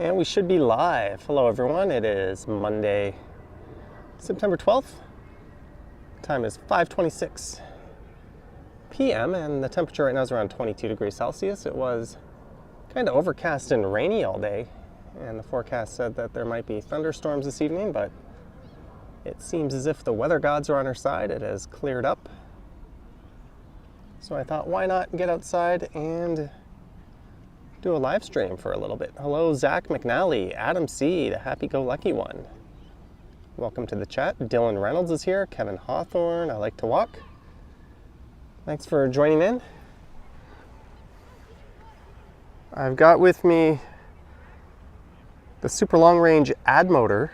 And we should be live. Hello everyone, it is Monday, September 12th. Time is 5:26 p.m. and the temperature right now is around 22 degrees Celsius. It was kind of overcast and rainy all day, and the forecast said that there might be thunderstorms this evening, but it seems as if the weather gods are on our side. It has cleared up. So I thought, why not get outside and do a live stream for a little bit. Hello, Zach McNally, Adam C, the happy-go-lucky one. Welcome to the chat. Dylan Reynolds is here. Kevin Hawthorne, I like to walk. Thanks for joining in. I've got with me the super long range ad motor.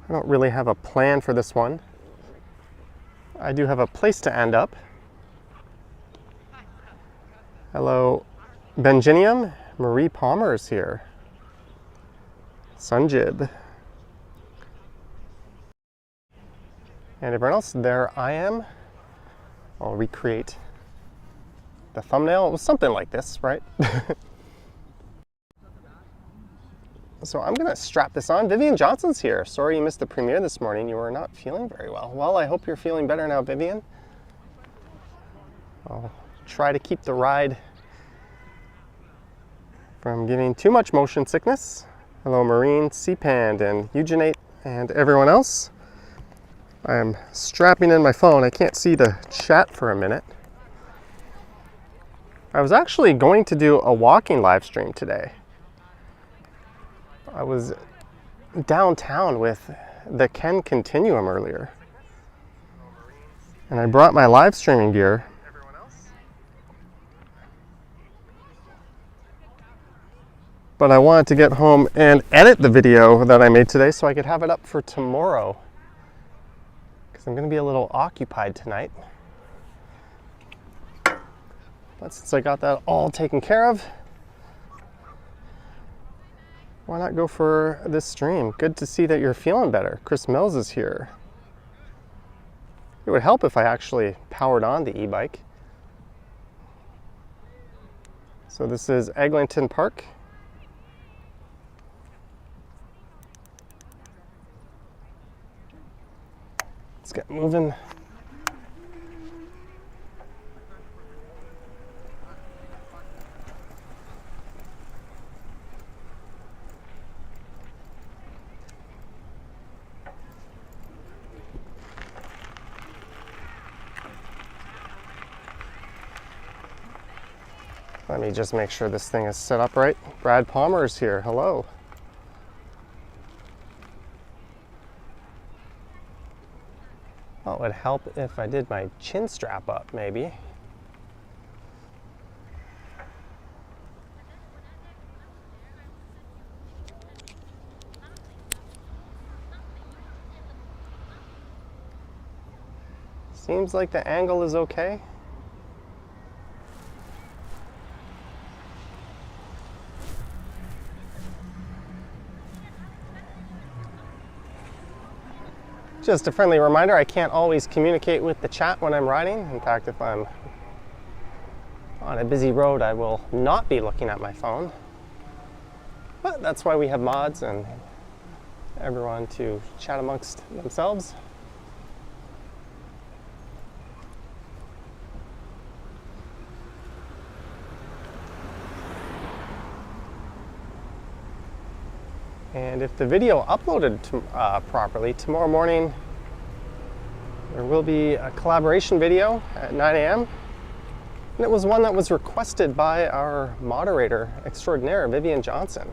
I don't really have a plan for this one. I do have a place to end up. Hello, Benjinium. Marie Palmer is here. Sunjib. And everyone else, there I am. I'll recreate the thumbnail. It was something like this, right? So I'm gonna strap this on. Vivian Johnson's here. Sorry you missed the premiere this morning. You were not feeling very well. Well, I hope you're feeling better now, Vivian. I'll try to keep the ride from giving too much motion sickness. Hello, Marine, CPAND, and Eugenate, and everyone else. I am strapping in my phone. I can't see the chat for a minute. I was actually going to do a walking live stream today. I was downtown with the Ken Continuum earlier, and I brought my live streaming gear. But I wanted to get home and edit the video that I made today so I could have it up for tomorrow, because I'm going to be a little occupied tonight. But since I got that all taken care of, why not go for this stream? Good to see that you're feeling better. Chris Mills is here. It would help if I actually powered on the e-bike. So this is Eglinton Park. Let's get moving. Let me just make sure this thing is set up right. Brad Palmer is here. Hello. Well, it would help if I did my chin strap up, maybe. Seems like the angle is okay. Just a friendly reminder, I can't always communicate with the chat when I'm riding. In fact, if I'm on a busy road, I will not be looking at my phone. But that's why we have mods and everyone to chat amongst themselves. And if the video uploaded properly, tomorrow morning there will be a collaboration video at 9 a.m. And it was one that was requested by our moderator extraordinaire, Vivian Johnson.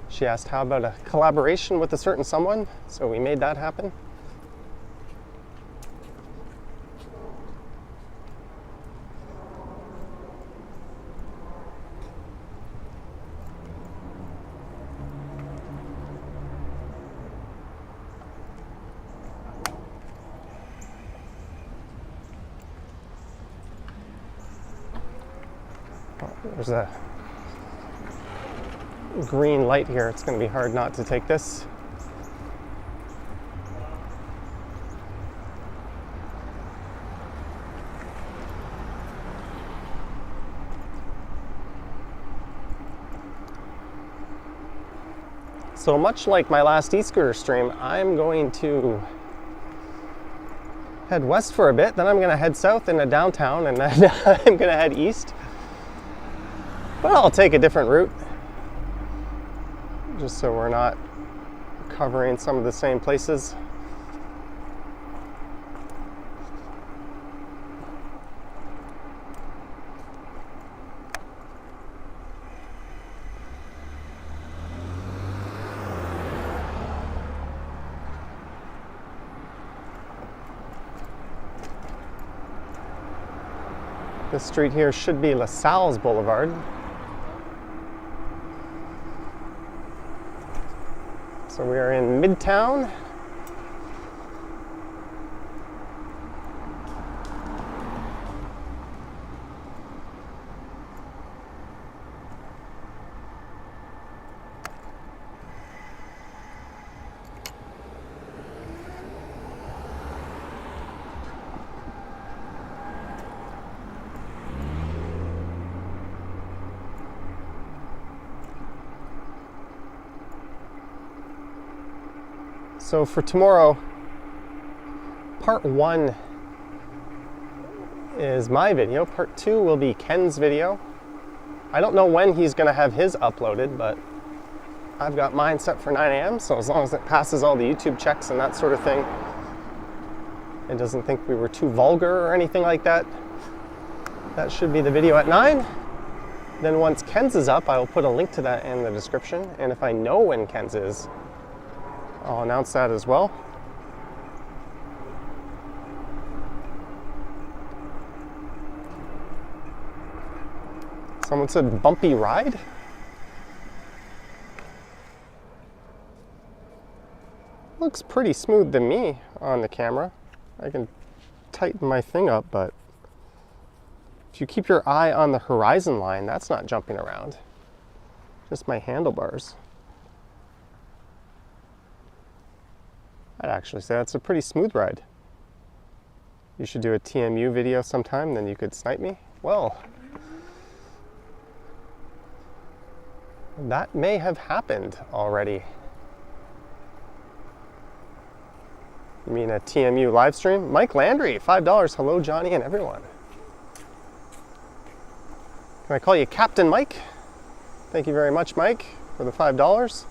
She asked how about a collaboration with a certain someone, so we made that happen. There's a green light here. It's going to be hard not to take this. So much like my last e-scooter stream, I'm going to head west for a bit, then I'm going to head south into downtown, and then I'm going to head east. But I'll take a different route, just so we're not covering some of the same places. This street here should be LaSalle's Boulevard. So we are in Midtown. So for tomorrow, part 1 is my video. Part 2 will be Ken's video. I don't know when he's going to have his uploaded, but I've got mine set for 9 a.m. So as long as it passes all the YouTube checks and that sort of thing, it doesn't think we were too vulgar or anything like that, that should be the video at 9. Then once Ken's is up, I will put a link to that in the description. And if I know when Ken's is, I'll announce that as well. Someone said bumpy ride? Looks pretty smooth to me on the camera. I can tighten my thing up, but if you keep your eye on the horizon line, that's not jumping around. Just my handlebars. I'd actually say that's a pretty smooth ride. You should do a TMU video sometime, then you could snipe me. Well, that may have happened already. You mean a TMU live stream? Mike Landry, $5. Hello, Johnny and everyone. Can I call you Captain Mike? Thank you very much, Mike, for the $5.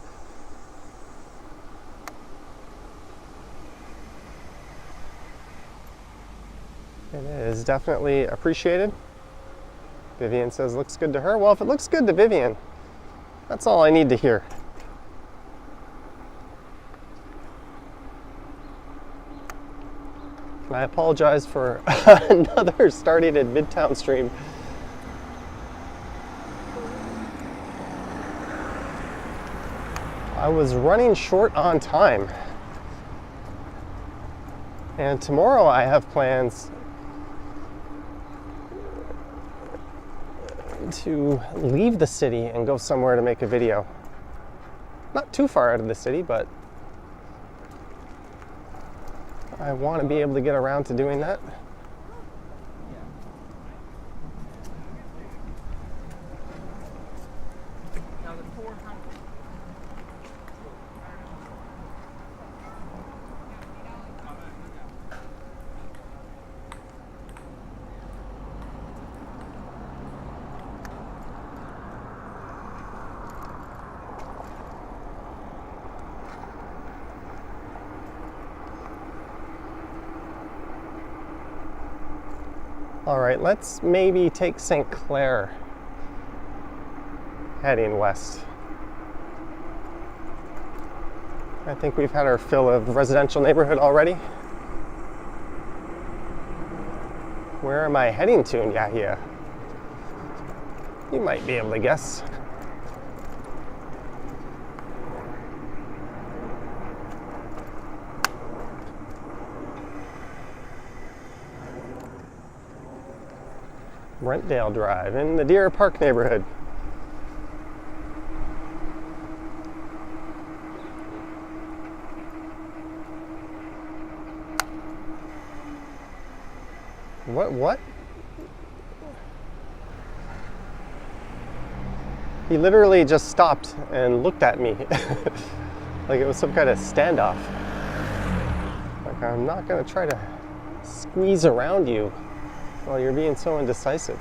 It is definitely appreciated. Vivian says looks good to her. Well, if it looks good to Vivian, that's all I need to hear. And I apologize for another starting at Midtown stream. I was running short on time. And tomorrow I have plans to leave the city and go somewhere to make a video. Not too far out of the city, but I want to be able to get around to doing that. All right, let's maybe take St. Clair heading west. I think we've had our fill of residential neighborhood already. Where am I heading to in Yahia? You might be able to guess. Brentdale Drive in the Deer Park neighborhood. What? He literally just stopped and looked at me like it was some kind of standoff. Like, I'm not gonna try to squeeze around you while you're being so indecisive.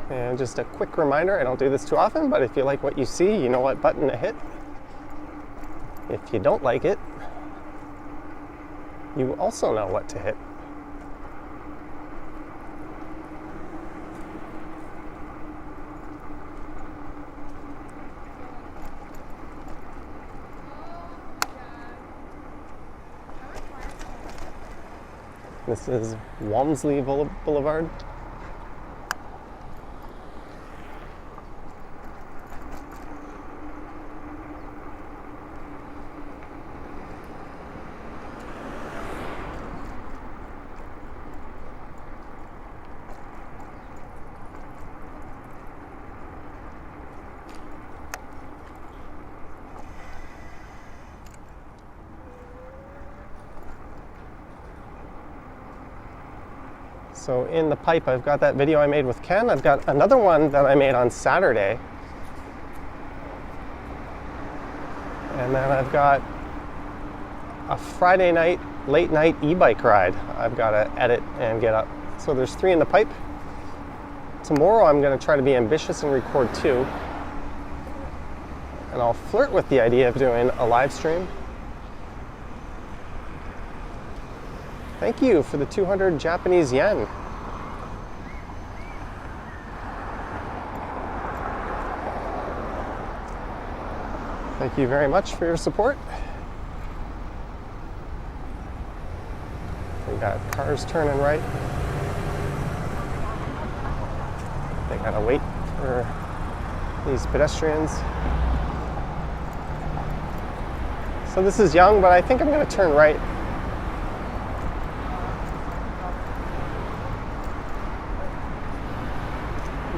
And just a quick reminder, I don't do this too often, but if you like what you see, you know what button to hit. If you don't like it, you also know what to hit. This is Walmsley Boulevard. So in the pipe, I've got that video I made with Ken. I've got another one that I made on Saturday. And then I've got a Friday night, late night e-bike ride I've got to edit and get up. So there's 3 in the pipe. Tomorrow I'm going to try to be ambitious and record 2. And I'll flirt with the idea of doing a live stream. Thank you for the 200 Japanese yen. Thank you very much for your support. We got cars turning right. They gotta wait for these pedestrians. So this is Young, but I think I'm gonna turn right.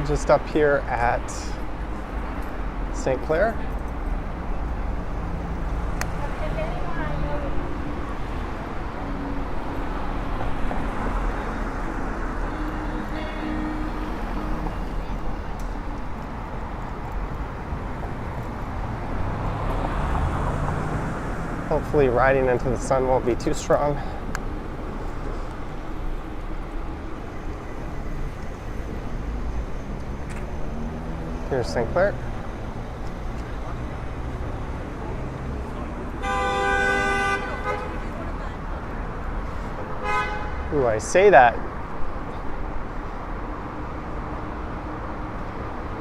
Just up here at St. Clair. Hopefully riding into the sun won't be too strong. Here's St. Clair. Ooh, I say that.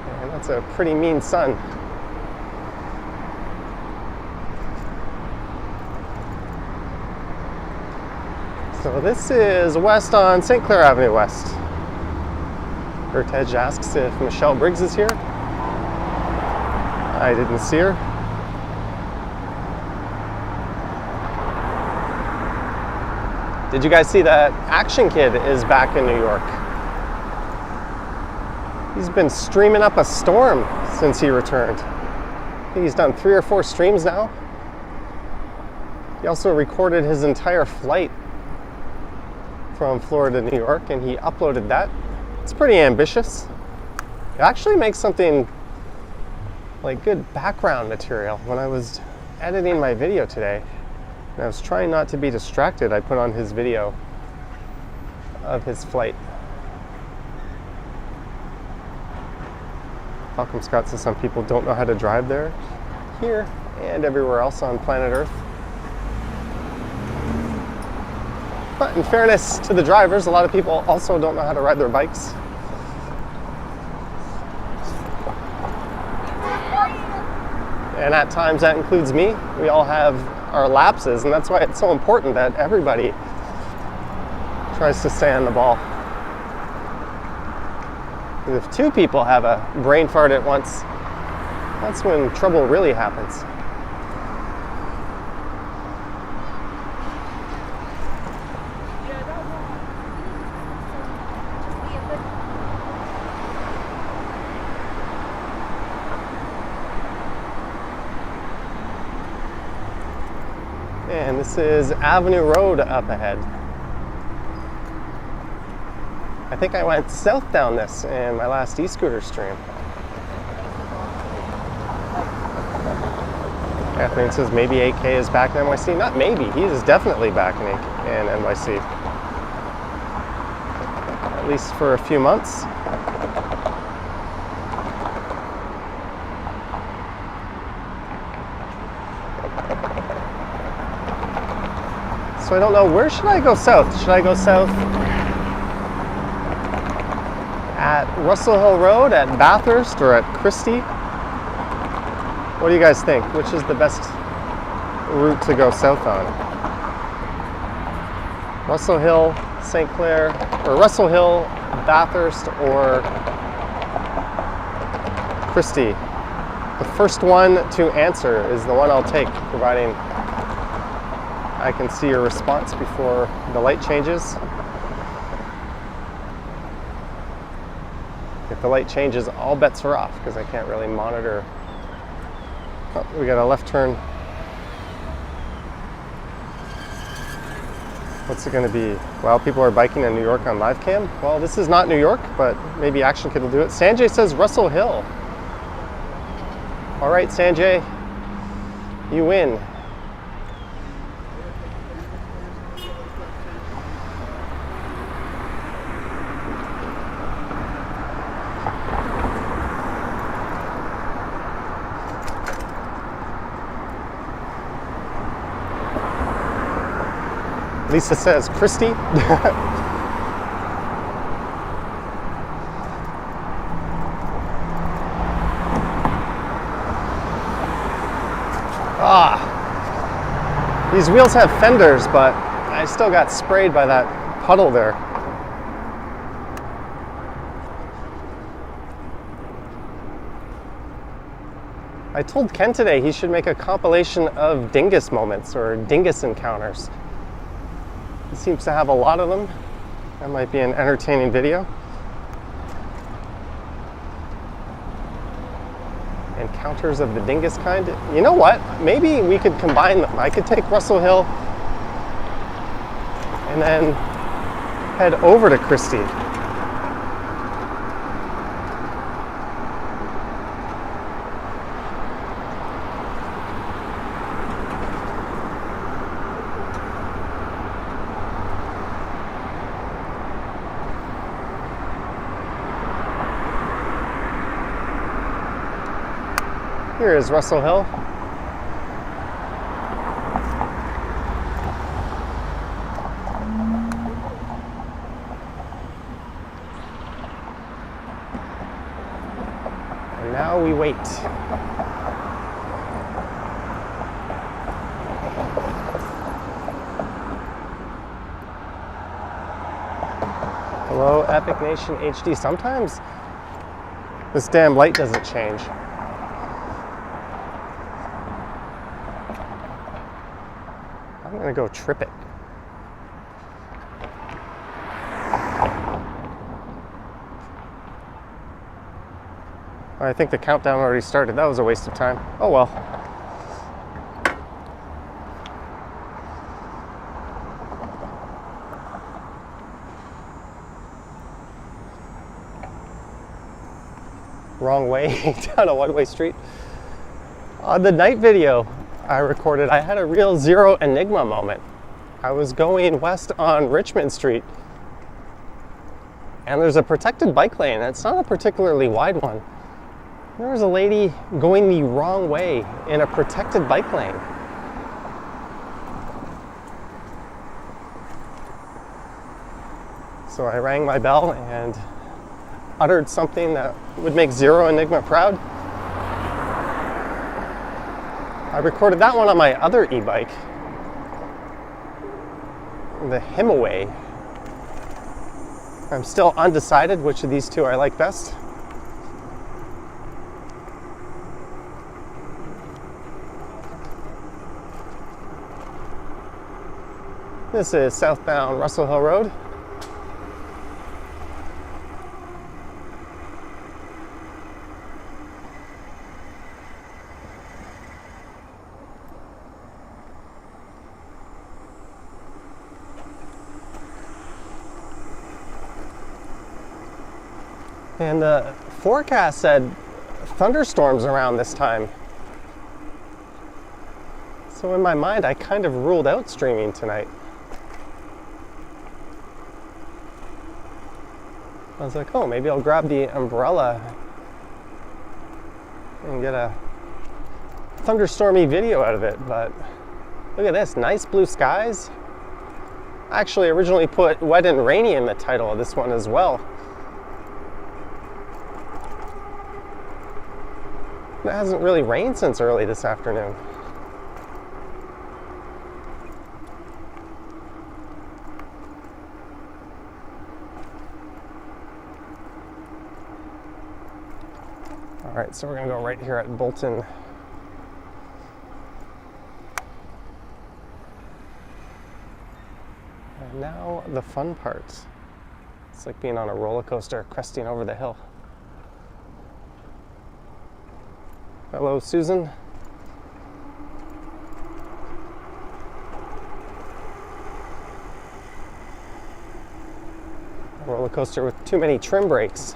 Man, that's a pretty mean sun. So this is west on St. Clair Avenue West. Hertej asks if Michelle Briggs is here. I didn't see her. Did you guys see that Action Kid is back in New York? He's been streaming up a storm since he returned. I think he's done 3 or 4 streams now. He also recorded his entire flight from Florida to New York, and he uploaded that. It's pretty ambitious. It actually makes something like good background material. When I was editing my video today, and I was trying not to be distracted, I put on his video of his flight. Malcolm Scott says some people don't know how to drive there, here, and everywhere else on planet Earth. But in fairness to the drivers, a lot of people also don't know how to ride their bikes. And at times that includes me. We all have our lapses, and that's why it's so important that everybody tries to stay on the ball. If 2 people have a brain fart at once, that's when trouble really happens. And this is Avenue Road up ahead. I think I went south down this in my last e-scooter stream. Kathleen says maybe AK is back in NYC. Not maybe, he is definitely back in NYC. At least for a few months. So I don't know, where should I go south? Should I go south at Russell Hill Road, at Bathurst, or at Christie? What do you guys think? Which is the best route to go south on? Russell Hill, St. Clair, or Russell Hill, Bathurst, or Christie? The first one to answer is the one I'll take, providing I can see your response before the light changes. If the light changes, all bets are off because I can't really monitor. Oh, we got a left turn. What's it going to be? Well, people are biking in New York on live cam. Well, this is not New York, but maybe Action Kid will do it. Sanjay says Russell Hill. All right, Sanjay, you win. Lisa says Christie. These wheels have fenders, but I still got sprayed by that puddle there. I told Ken today he should make a compilation of dingus moments or dingus encounters. He seems to have a lot of them. That might be an entertaining video. Encounters of the dingus kind. You know what? Maybe we could combine them. I could take Russell Hill and then head over to Christie. Here is Russell Hill. And now we wait. Hello, Epic Nation HD. Sometimes this damn light doesn't change. I'm gonna go trip it. I think the countdown already started. That was a waste of time. Oh well. Wrong way down a one-way street. On the night video I recorded, I had a real zero enigma moment. I was going west on Richmond Street, and there's a protected bike lane. It's not a particularly wide one. There was a lady going the wrong way in a protected bike lane. So I rang my bell and uttered something that would make Zero Enigma proud. I recorded that one on my other e-bike, the Himaway. I'm still undecided which of these two I like best. This is southbound Russell Hill Road. And the forecast said thunderstorms around this time. So in my mind, I kind of ruled out streaming tonight. I was like, oh, maybe I'll grab the umbrella and get a thunderstormy video out of it. But look at this, nice blue skies. I actually originally put wet and rainy in the title of this one as well. It hasn't really rained since early this afternoon. All right, so we're gonna go right here at Bolton. And now the fun part. It's like being on a roller coaster cresting over the hill. Hello, Susan. A roller coaster with too many trim brakes.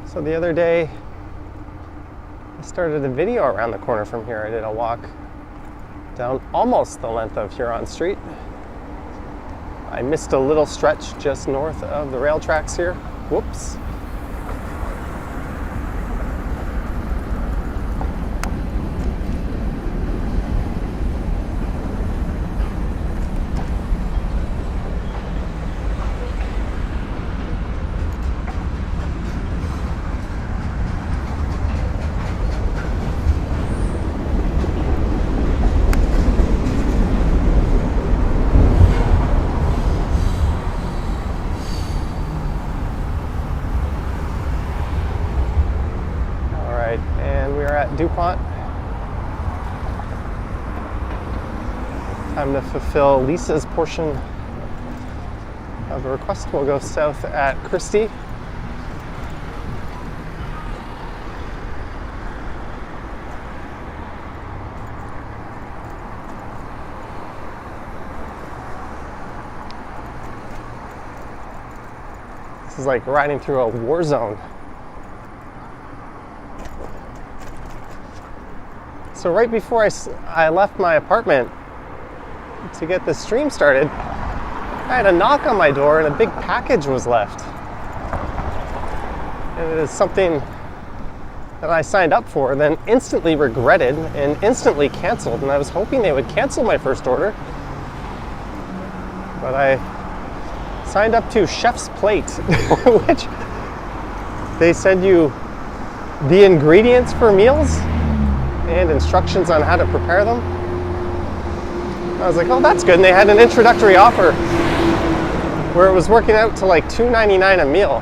So the other day, I started a video around the corner from here. I did a walk down almost the length of Huron Street. I missed a little stretch just north of the rail tracks here. Whoops. DuPont. Time to fulfill Lisa's portion of a request. We'll go south at Christie. This is like riding through a war zone. So right before I left my apartment to get the stream started, I had a knock on my door and a big package was left. And it is something that I signed up for, then instantly regretted and instantly canceled. And I was hoping they would cancel my first order. But I signed up to Chef's Plate, which they send you the ingredients for meals and instructions on how to prepare them. I was like, oh, that's good. And they had an introductory offer where it was working out to like $2.99 a meal.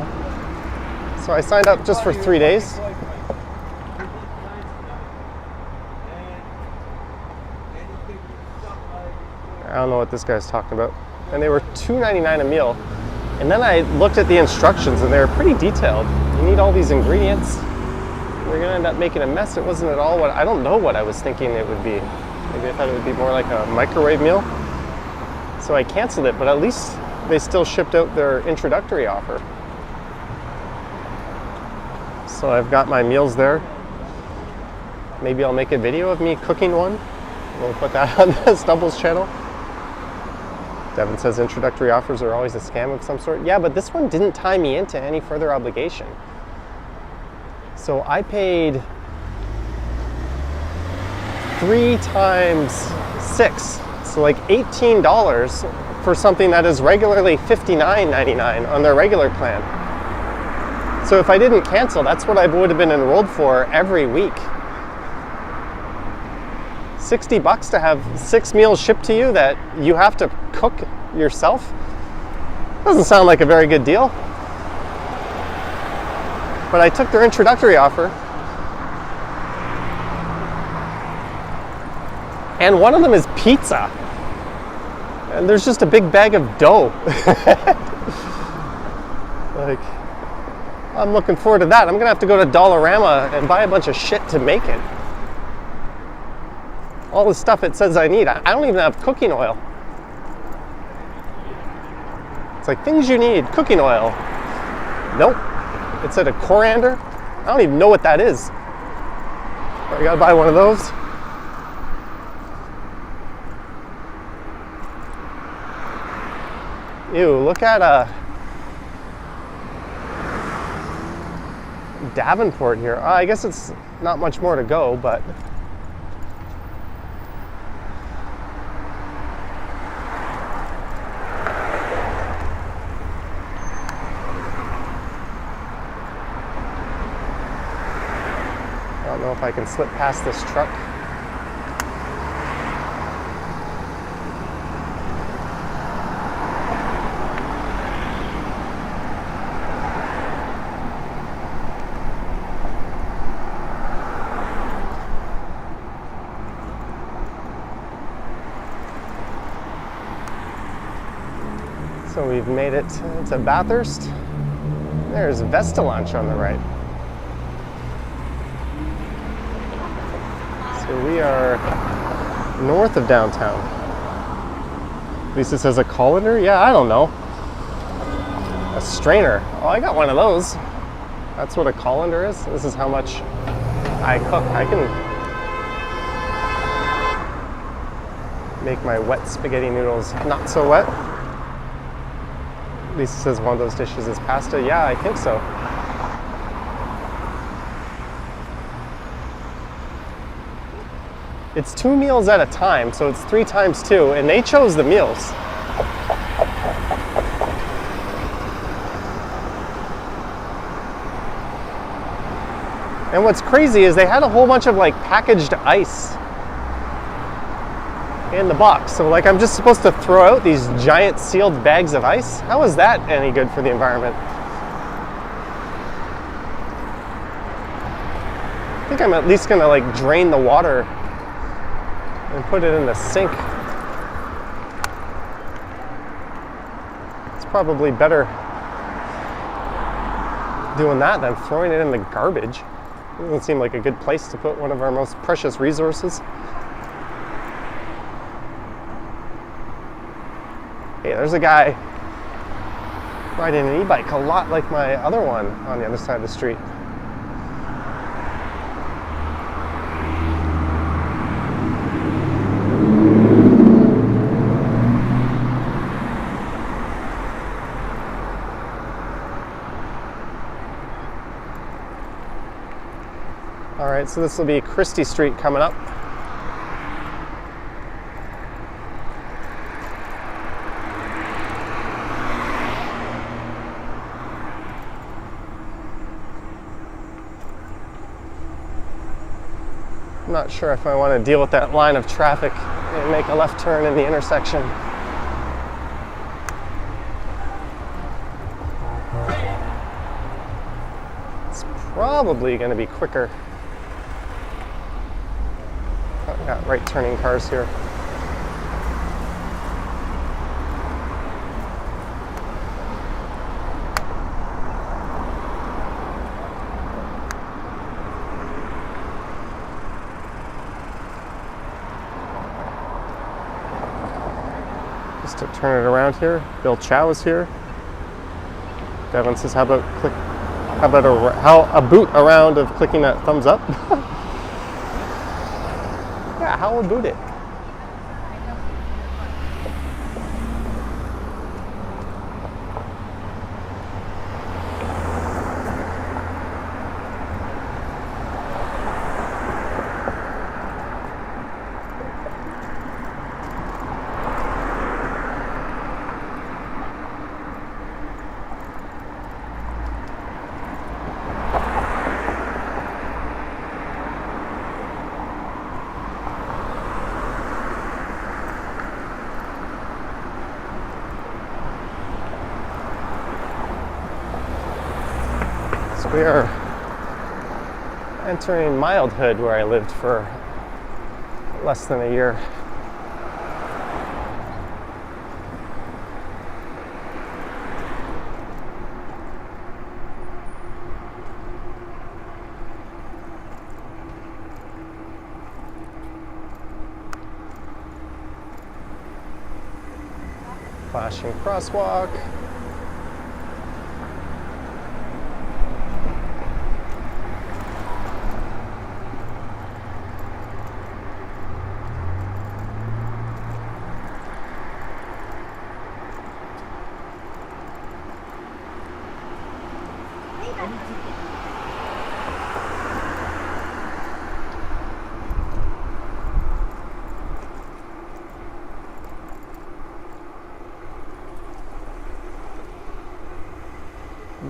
So I signed up just for 3 days. I don't know what this guy's talking about. And they were $2.99 a meal. And then I looked at the instructions and they were pretty detailed. You need all these ingredients. We're gonna end up making a mess. It wasn't at all what, I don't know what I was thinking it would be. Maybe I thought it would be more like a microwave meal. So I canceled it, but at least they still shipped out their introductory offer. So I've got my meals there. Maybe I'll make a video of me cooking one. We'll put that on the Stubbles channel. Devin says introductory offers are always a scam of some sort. Yeah, but this one didn't tie me into any further obligation. So I paid 3 times 6, so like $18 for something that is regularly $59.99 on their regular plan. So if I didn't cancel, that's what I would have been enrolled for every week. $60 to have 6 meals shipped to you that you have to cook yourself? Doesn't sound like a very good deal. But I took their introductory offer. And one of them is pizza. And there's just a big bag of dough. Like, I'm looking forward to that. I'm gonna have to go to Dollarama and buy a bunch of shit to make it. All the stuff it says I need. I don't even have cooking oil. It's like things you need, cooking oil. Nope. It said a coriander. I don't even know what that is. I gotta buy one of those. Ew, look at Danforth here. I guess it's not much more to go, but I don't know if I can slip past this truck. So we've made it to Bathurst. There's Vesta Lunch on the right. So we are north of downtown. At least it says a colander? Yeah, I don't know. A strainer. Oh, I got one of those. That's what a colander is. This is how much I cook. I can make my wet spaghetti noodles not so wet. At least it says one of those dishes is pasta. Yeah, I think so. It's 2 meals at a time, so it's 3 times 2, and they chose the meals. And what's crazy is they had a whole bunch of like packaged ice in the box. So like I'm just supposed to throw out these giant sealed bags of ice? How is that any good for the environment? I think I'm at least gonna like drain the water and put it in the sink. It's probably better doing that than throwing it in the garbage. It doesn't seem like a good place to put one of our most precious resources. Hey, there's a guy riding an e-bike a lot like my other one on the other side of the street. All right, so this will be Christie Street coming up. I'm not sure if I want to deal with that line of traffic and make a left turn in the intersection. It's probably going to be quicker. Oh, we got right turning cars here. Just to turn it around here. Bill Chow is here. Devin says, how about a boot around of clicking that thumbs up? Yeah, how about it? We are entering mildhood where I lived for less than a year. Flashing crosswalk.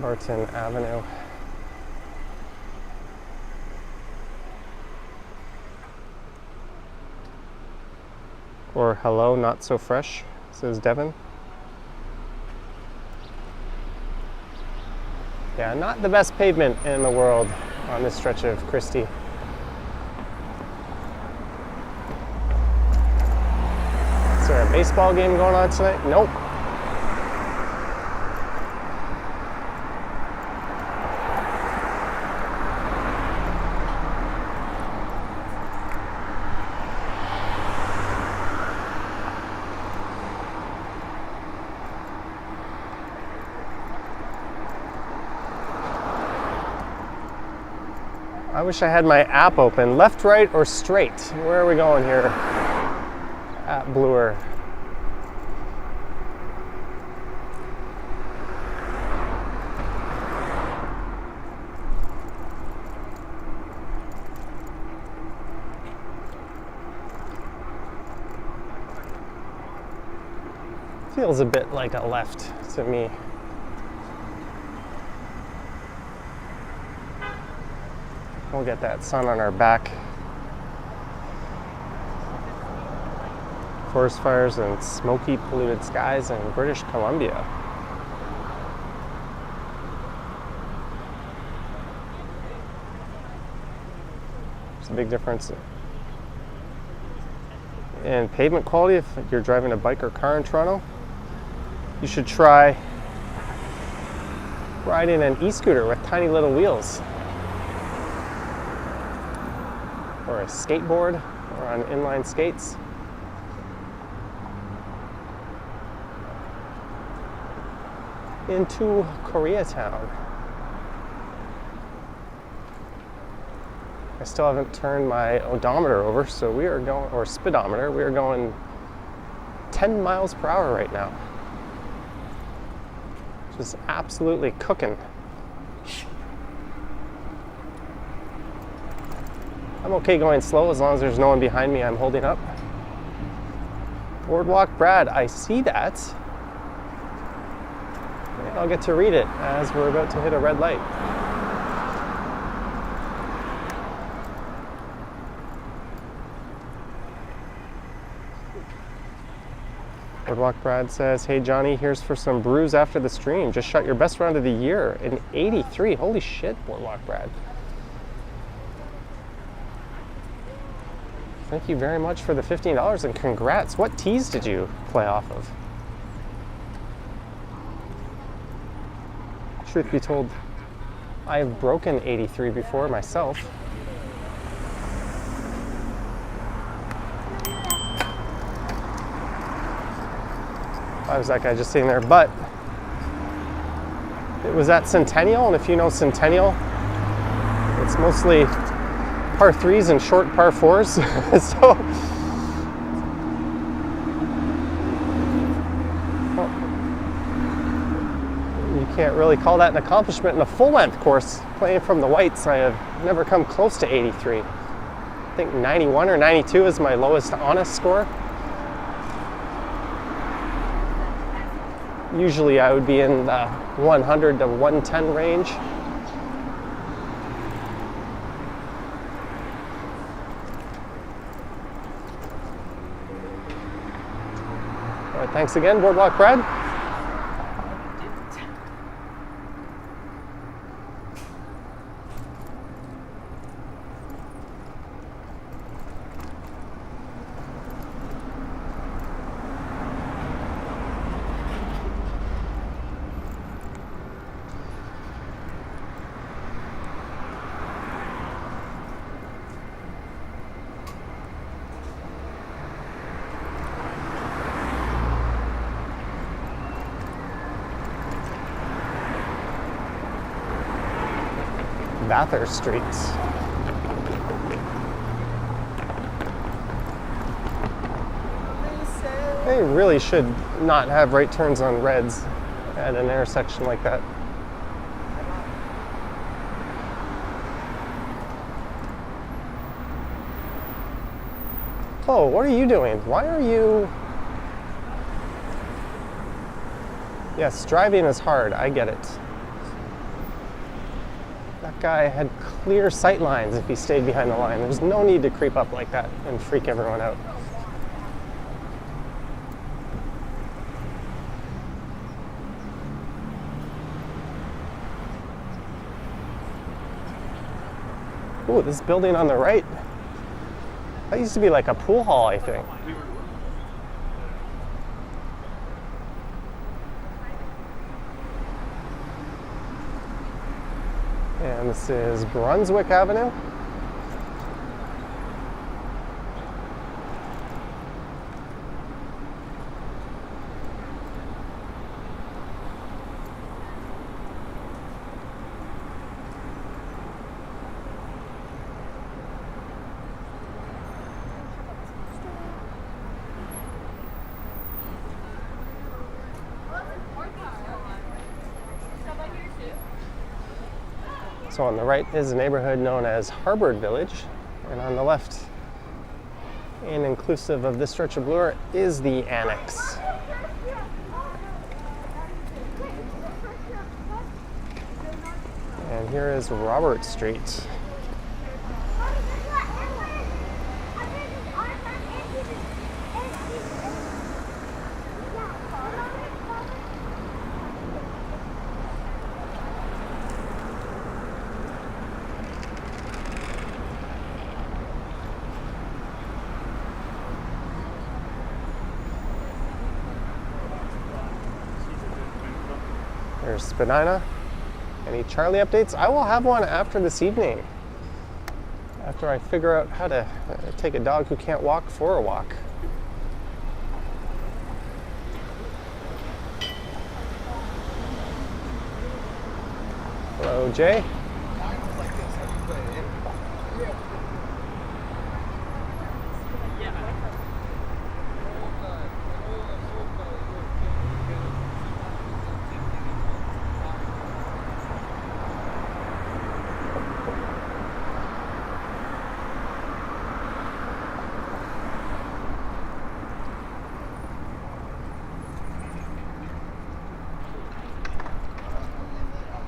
Barton Avenue. Or hello, not so fresh, says Devin. Yeah, not the best pavement in the world on this stretch of Christie. Is there a baseball game going on tonight? Nope. I wish I had my app open. Left, right, or straight? Where are we going here at Bloor? Feels a bit like a left to me. We'll get that sun on our back. Forest fires and smoky, polluted skies in British Columbia. There's a big difference in pavement quality if you're driving a bike or car in Toronto. You should try riding an e-scooter with tiny little wheels. Or a skateboard, or on inline skates. Into Koreatown. I still haven't turned my odometer over, so we are going, or speedometer, we are going 10 miles per hour right now. Just absolutely cooking. I'm okay going slow as long as there's no one behind me I'm holding up. Boardwalk Brad, I see that. Maybe I'll get to read it as we're about to hit a red light. Boardwalk Brad says, hey Johnny, here's for some brews after the stream. Just shot your best round of the year in 83. Holy shit, Boardwalk Brad. Thank you very much for the $15 and congrats. What tees did you play off of? Truth be told, I have broken 83 before myself. I was that guy just sitting there, but it was at Centennial, and if you know Centennial, it's mostly par threes and short par fours. So well, you can't really call that an accomplishment in a full length course. Playing from the whites, I have never come close to 83. I think 91 or 92 is my lowest honest score. Usually I would be in the 100 to 110 range. Thanks again, Boardwalk Brad. Bathurst streets. They really should not have right turns on reds at an intersection like that. Oh, what are you doing? Why are you... Yes, driving is hard. I get it. That guy had clear sight lines if he stayed behind the line. There's no need to creep up like that and freak everyone out. Ooh, this building on the right. That used to be like a pool hall, I think. And this is Brunswick Avenue. So on the right is a neighborhood known as Harbour Village, and on the left, and inclusive of this stretch of Bloor, is the annex. And here is Robert Street. There's Spadina. Any Charlie updates? I will have one after this evening, after I figure out how to take a dog who can't walk for a walk. Hello, Jay.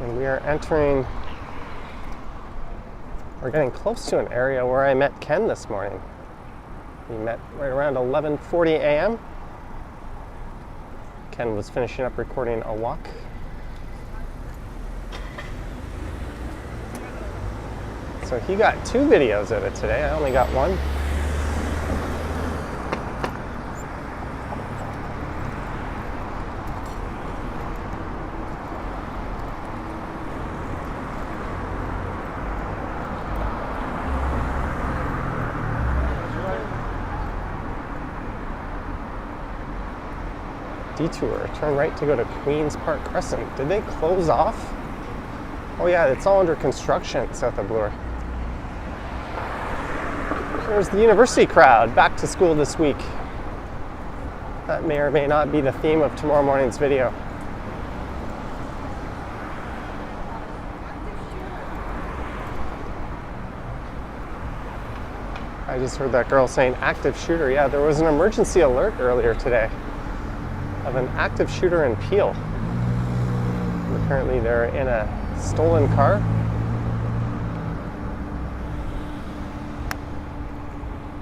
And we are entering, we're getting close to an area where I met Ken this morning. We met right around 11:40 a.m. Ken was finishing up recording a walk. So he got 2 videos of it today. I only got one. Detour, turn right to go to Queens Park Crescent. Did they close off? Oh yeah, it's all under construction south of Bloor. There's the university crowd, back to school this week. That may or may not be the theme of tomorrow morning's video. I just heard that girl saying active shooter. Yeah, there was an emergency alert earlier today of an active shooter in Peel. And apparently they're in a stolen car.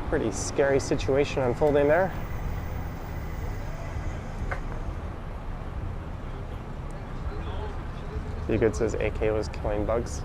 Pretty scary situation unfolding there. Be Good says AK was killing bugs.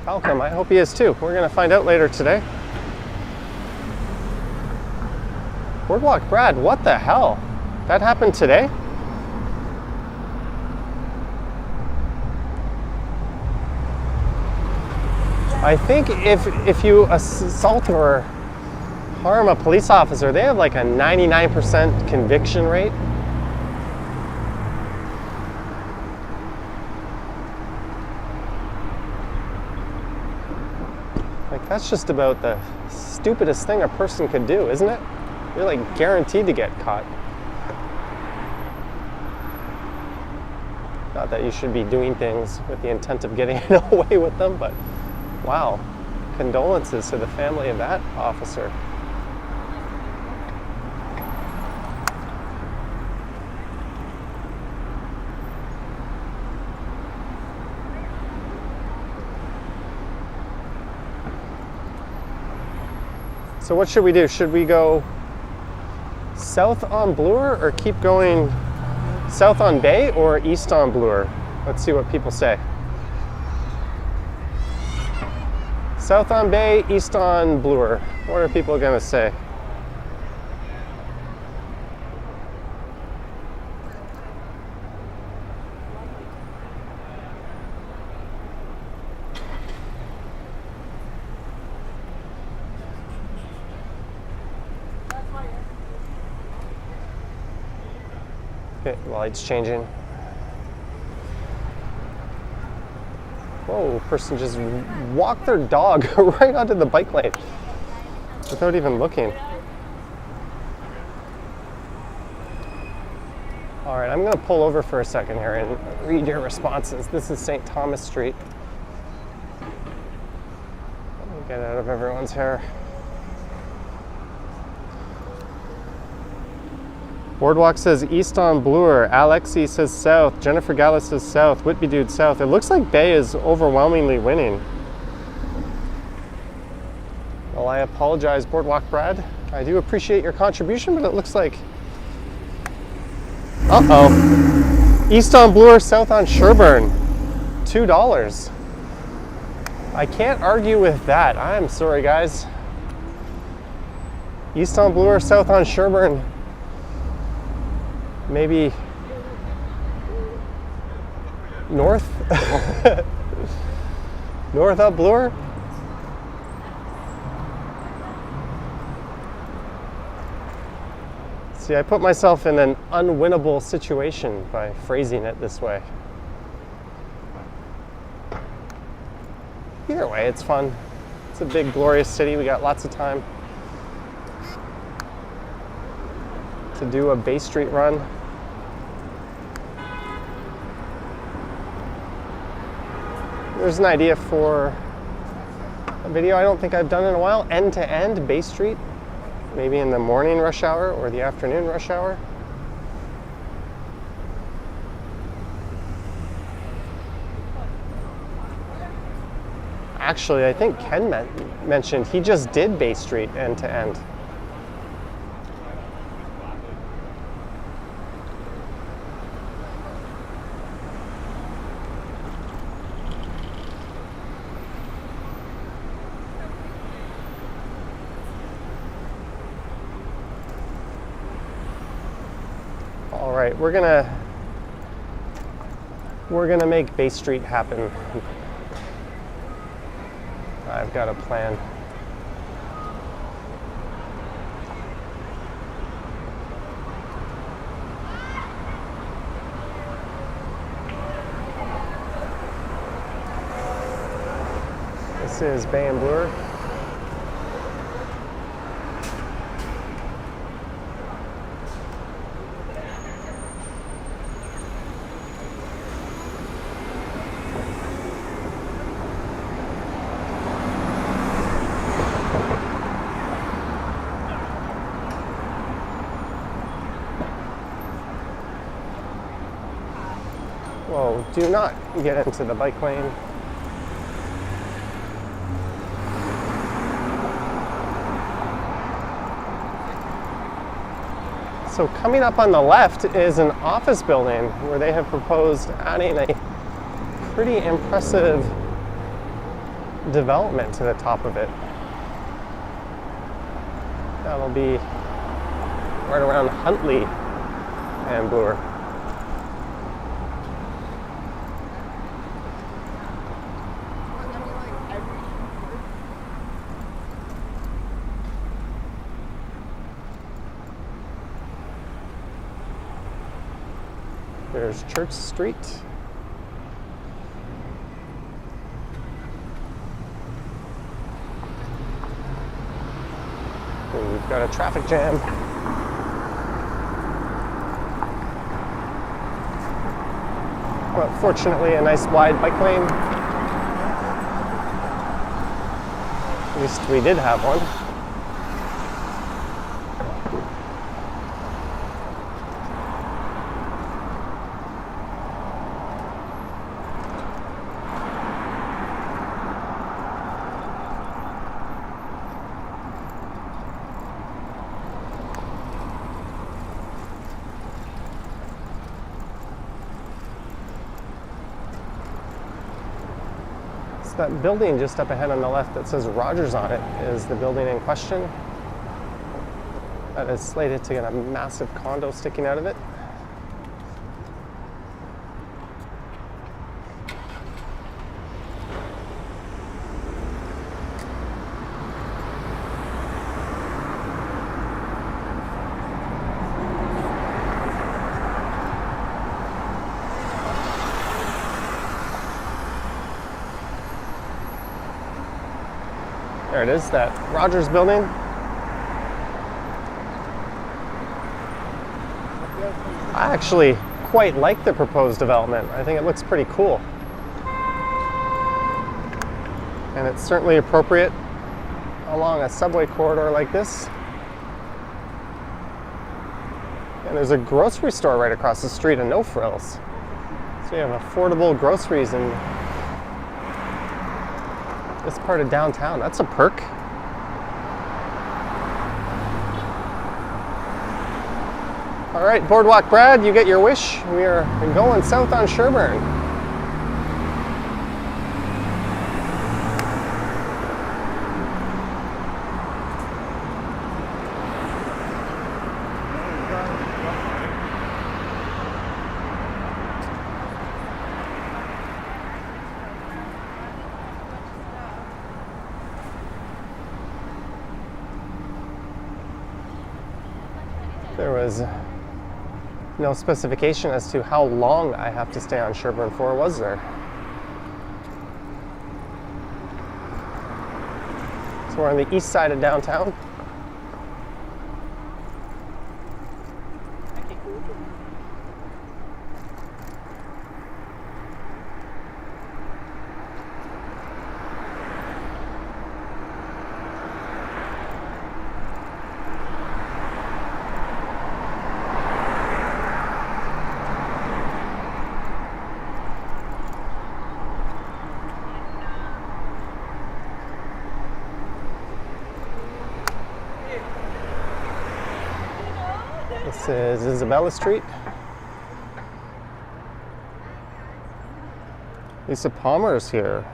Welcome, I hope he is too. We're going to find out later today. Boardwalk Brad, what the hell? That happened today? I think if you assault or harm a police officer, they have like a 99% conviction rate. Like, that's just about the stupidest thing a person could do, isn't it? You're like guaranteed to get caught. Not that you should be doing things with the intent of getting away with them, but wow. Condolences to the family of that officer. So what should we do? Should we go south on Bloor or keep going south on Bay or east on Bloor? Let's see what people say. South on Bay, east on Bloor. What are people gonna say? Okay, lights changing. Whoa, person just walked their dog right onto the bike lane without even looking. All right, I'm gonna pull over for a second here and read your responses. This is St. Thomas Street. Let me get out of everyone's hair. Boardwalk says east on Bloor. Alexi says south. Jennifer Gallus says south. Whitby Dude south. It looks like Bay is overwhelmingly winning. Well, I apologize, Boardwalk Brad. I do appreciate your contribution, but it looks like... Uh-oh. East on Bloor, south on Sherbourne. $2. I can't argue with that. I'm sorry, guys. East on Bloor, south on Sherbourne. Maybe north? North up Bloor? See, I put myself in an unwinnable situation by phrasing it this way. Either way, it's fun. It's a big, glorious city. We got lots of time to do a Bay Street run. There's an idea for a video I don't think I've done in a while, end-to-end Bay Street, maybe in the morning rush hour or the afternoon rush hour. Actually, I think Ken mentioned he just did Bay Street end-to-end. All right, we're gonna make Bay Street happen. I've got a plan. This is Bay and Bloor. Whoa, do not get into the bike lane. So coming up on the left is an office building where they have proposed adding a pretty impressive development to the top of it. That'll be right around Huntley and Bloor. There's Church Street. And we've got a traffic jam. But fortunately, a nice wide bike lane. At least we did have one. That building just up ahead on the left that says Rogers on it is the building in question. That is slated to get a massive condo sticking out of it. There it is, that Rogers building. I actually quite like the proposed development. I think it looks pretty cool. And it's certainly appropriate along a subway corridor like this. And there's a grocery store right across the street and no frills. So you have affordable groceries in this part of downtown. That's a perk. All right, Boardwalk Brad, you get your wish. We are going south on Sherbourne. There was no specification as to how long I have to stay on Sherbourne for, was there? So we're on the east side of downtown. This is Isabella Street. Lisa Palmer's here.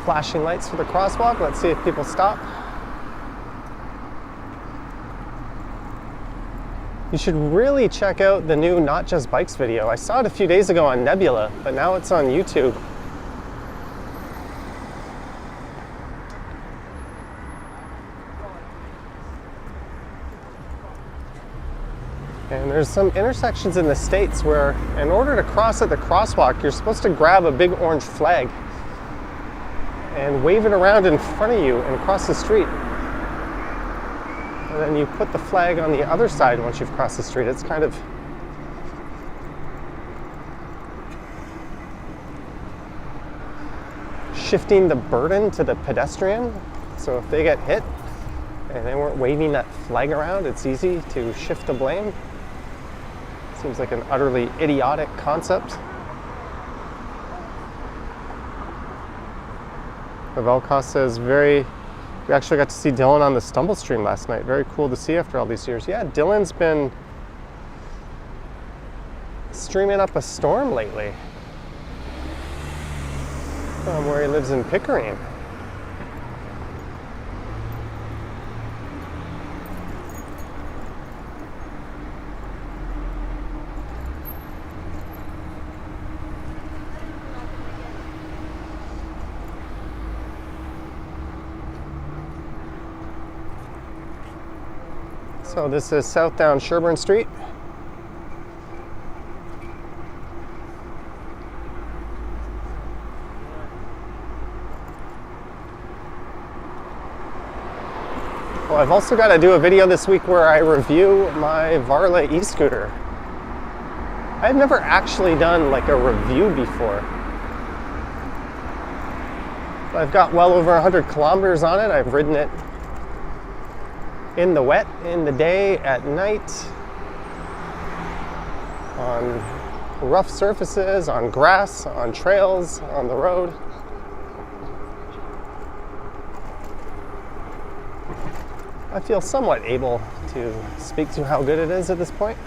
Flashing lights for the crosswalk. Let's see if people stop. You should really check out the new Not Just Bikes video. I saw it a few days ago on Nebula, but now it's on YouTube. And there's some intersections in the States where in order to cross at the crosswalk, you're supposed to grab a big orange flag and wave it around in front of you and cross the street. And then you put the flag on the other side once you've crossed the street. It's kind of shifting the burden to the pedestrian. So if they get hit and they weren't waving that flag around, it's easy to shift the blame. Seems like an utterly idiotic concept. Ravel Costa is very... We actually got to see Dylan on the Stumble Stream last night. Very cool to see after all these years. Yeah, Dylan's been streaming up a storm lately. Where he lives in Pickering. So this is south down Sherbourne Street. Well, I've also got to do a video this week where I review my Varla e-scooter. I've never actually done like a review before. I've got well over 100 kilometers on it. I've ridden it in the wet, in the day, at night, on rough surfaces, on grass, on trails, on the road. I feel somewhat able to speak to how good it is at this point.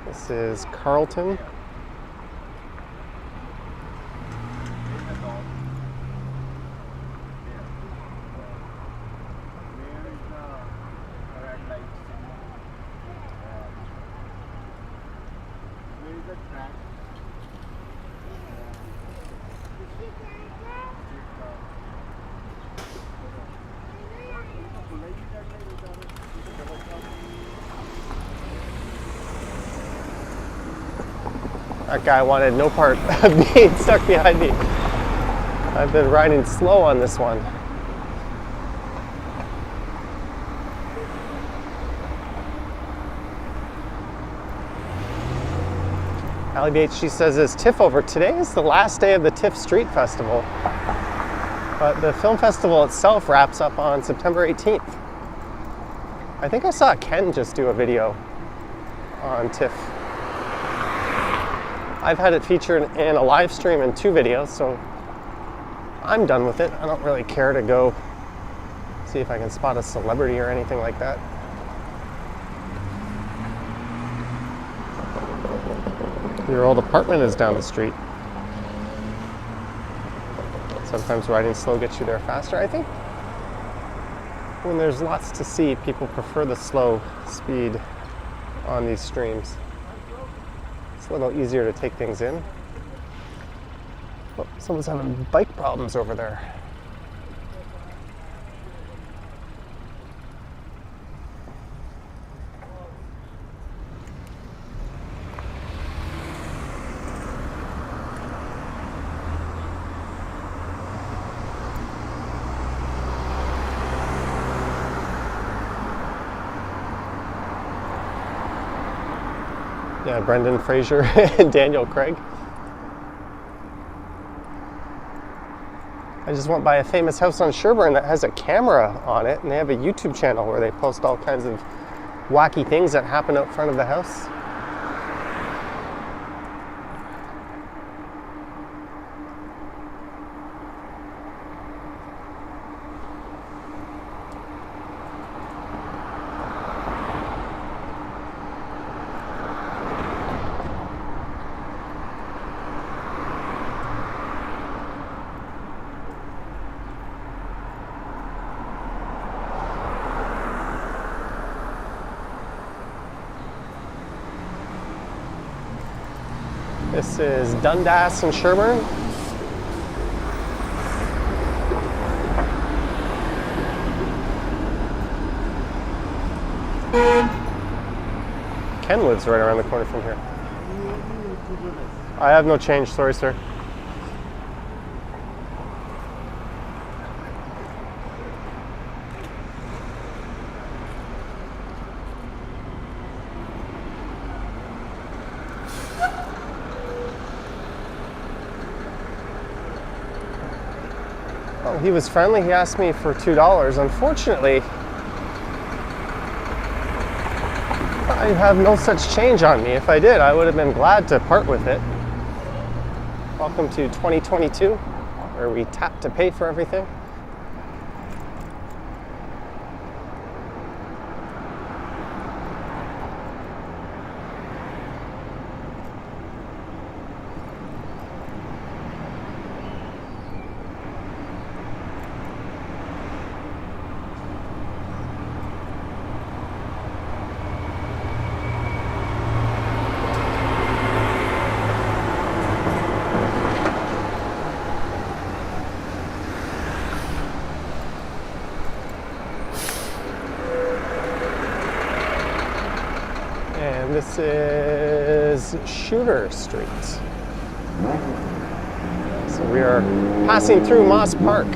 This is Carlton. That guy wanted no part of being stuck behind me. I've been riding slow on this one. Allie BHG says, is TIFF over? Today is the last day of the TIFF Street Festival. But the film festival itself wraps up on September 18th. I think I saw Ken just do a video on TIFF. I've had it featured in a live stream and 2 videos, so I'm done with it. I don't really care to go see if I can spot a celebrity or anything like that. Your old apartment is down the street. Sometimes riding slow gets you there faster. I think when there's lots to see, people prefer the slow speed on these streams. It's a little easier to take things in. Oh, someone's having bike problems over there. Yeah, Brendan Fraser and Daniel Craig. I just went by a famous house on Sherbourne that has a camera on it, and they have a YouTube channel where they post all kinds of wacky things that happen out front of the house. This is Dundas and Sherbourne. Kenwood's right around the corner from here. I have no change, sorry sir. Oh, he was friendly. He asked me for $2. Unfortunately, I have no such change on me. If I did, I would have been glad to part with it. Welcome to 2022, where we tap to pay for everything. And this is Shooter Street. So we are passing through Moss Park.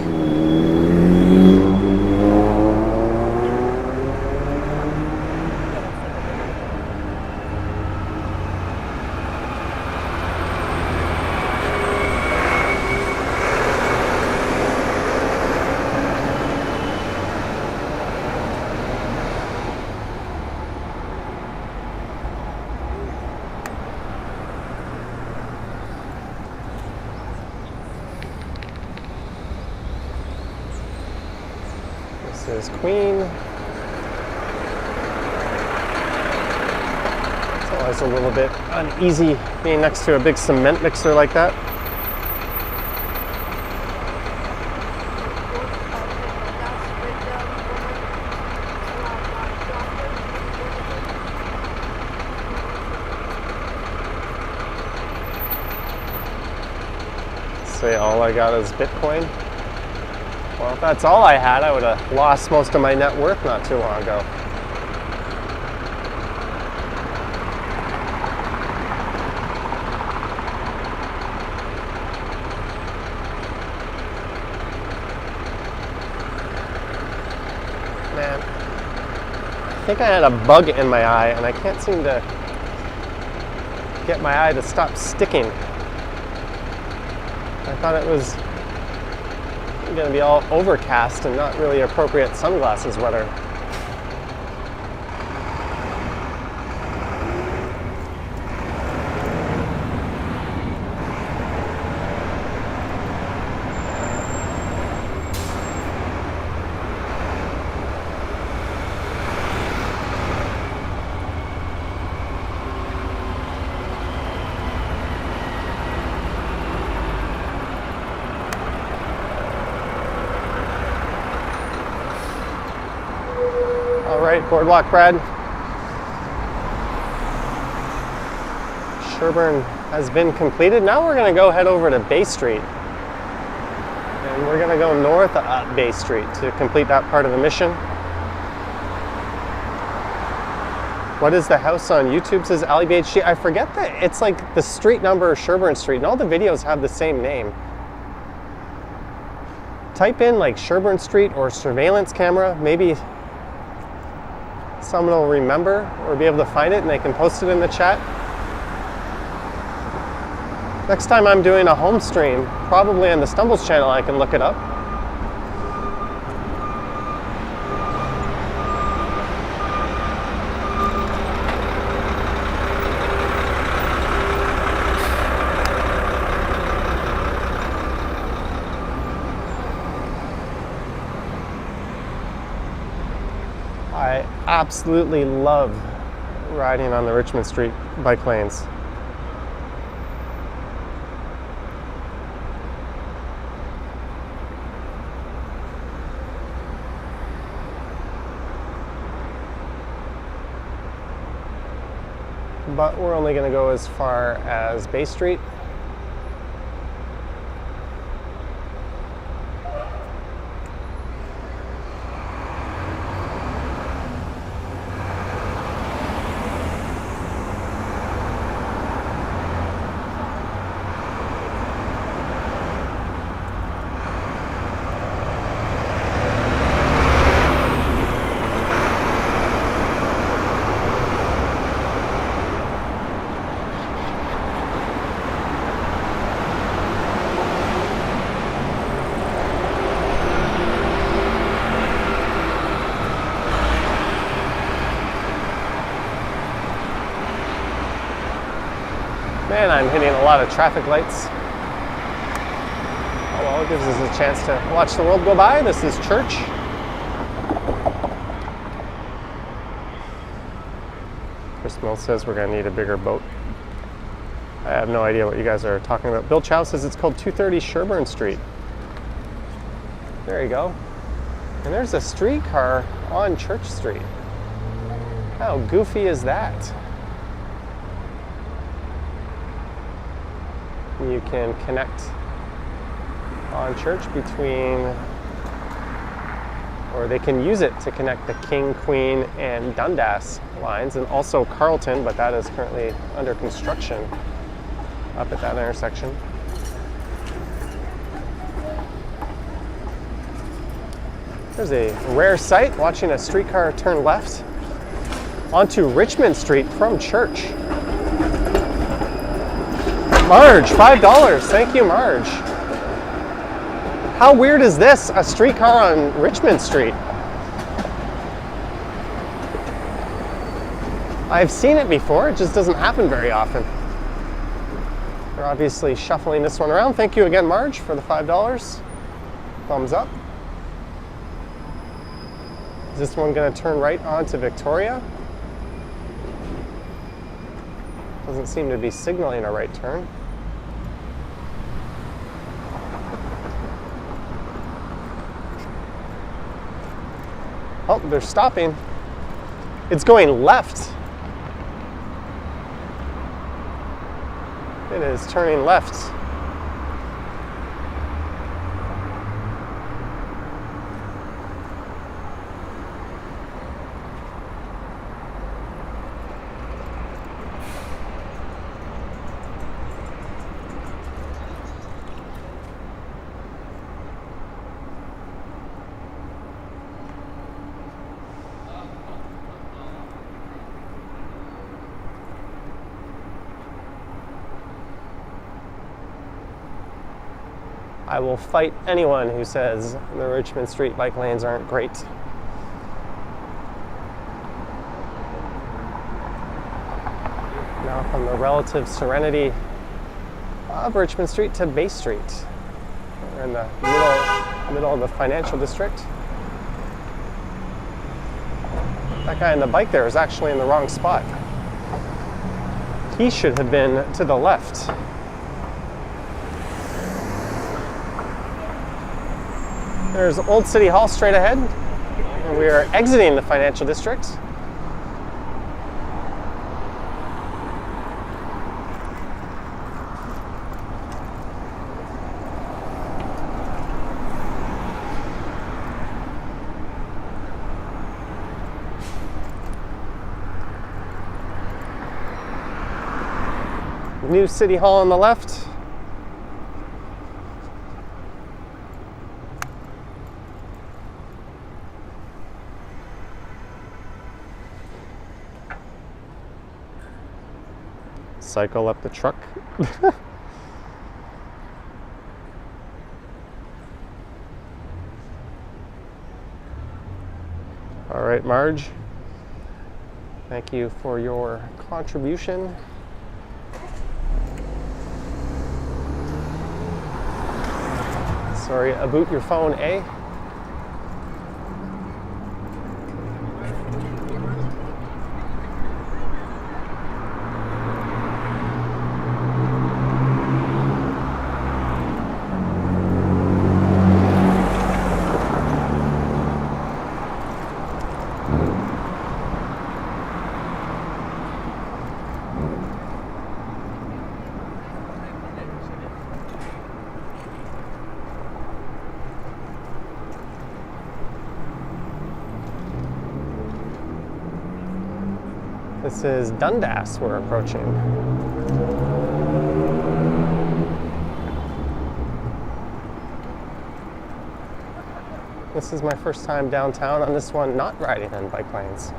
This is Queen. It's always a little bit uneasy being next to a big cement mixer like that. Say all I got is Bitcoin. Well, if that's all I had, I would have lost most of my net worth not too long ago. Man, I think I had a bug in my eye and I can't seem to get my eye to stop sticking. I thought it was going to be all overcast and not really appropriate sunglasses weather. Alright, Boardwalk Brad. Sherbourne has been completed. Now we're going to go head over to Bay Street. And we're going to go north up Bay Street to complete that part of the mission. What is the house on YouTube? Says Alley BHG. I forget that it's like the street number of Sherbourne Street, and all the videos have the same name. Type in like Sherbourne Street or surveillance camera. Maybe someone will remember or be able to find it and they can post it in the chat. Next time I'm doing a home stream, probably on the Stumbles channel, I can look it up. I absolutely love riding on the Richmond Street bike lanes. But we're only going to go as far as Bay Street. Man, I'm hitting a lot of traffic lights. Gives us a chance to watch the world go by. This is church. Chris Mill says we're going to need a bigger boat. I have no idea what you guys are talking about. Bill Chow says it's called 230 Sherbourne Street. There you go. And there's a streetcar on Church Street. How goofy is that? You can connect on Church between, or they can use it to connect the King, Queen, and Dundas lines, and also Carlton, but that is currently under construction up at that intersection. There's a rare sight, watching a streetcar turn left onto Richmond Street from Church. Marge, $5. Thank you, Marge. How weird is this? A streetcar on Richmond Street. I've seen it before, it just doesn't happen very often. They're obviously shuffling this one around. Thank you again, Marge, for the $5. Thumbs up. Is this one going to turn right onto Victoria? Doesn't seem to be signaling a right turn. Oh, they're stopping. It's going left. It is turning left. I will fight anyone who says the Richmond Street bike lanes aren't great. Now from the relative serenity of Richmond Street to Bay Street. We're in the middle of the financial district. That guy on the bike there is actually in the wrong spot. He should have been to the left. There's Old City Hall straight ahead, and we are exiting the financial district. New City Hall on the left. Cycle up the truck. All right, Marge. Thank you for your contribution. Sorry about your phone, eh? This is Dundas we're approaching. This is my first time downtown on this one, not riding on bike lanes.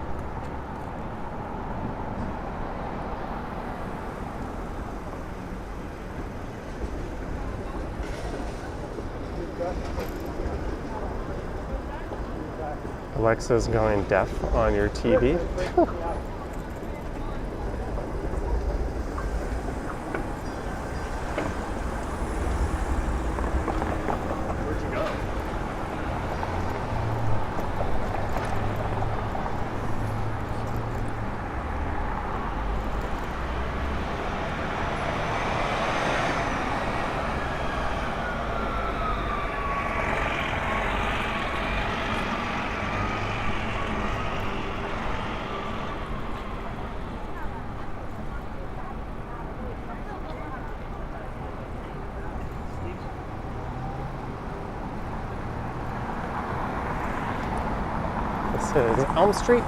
Alexa's going deaf on your TV. This is Elm Street.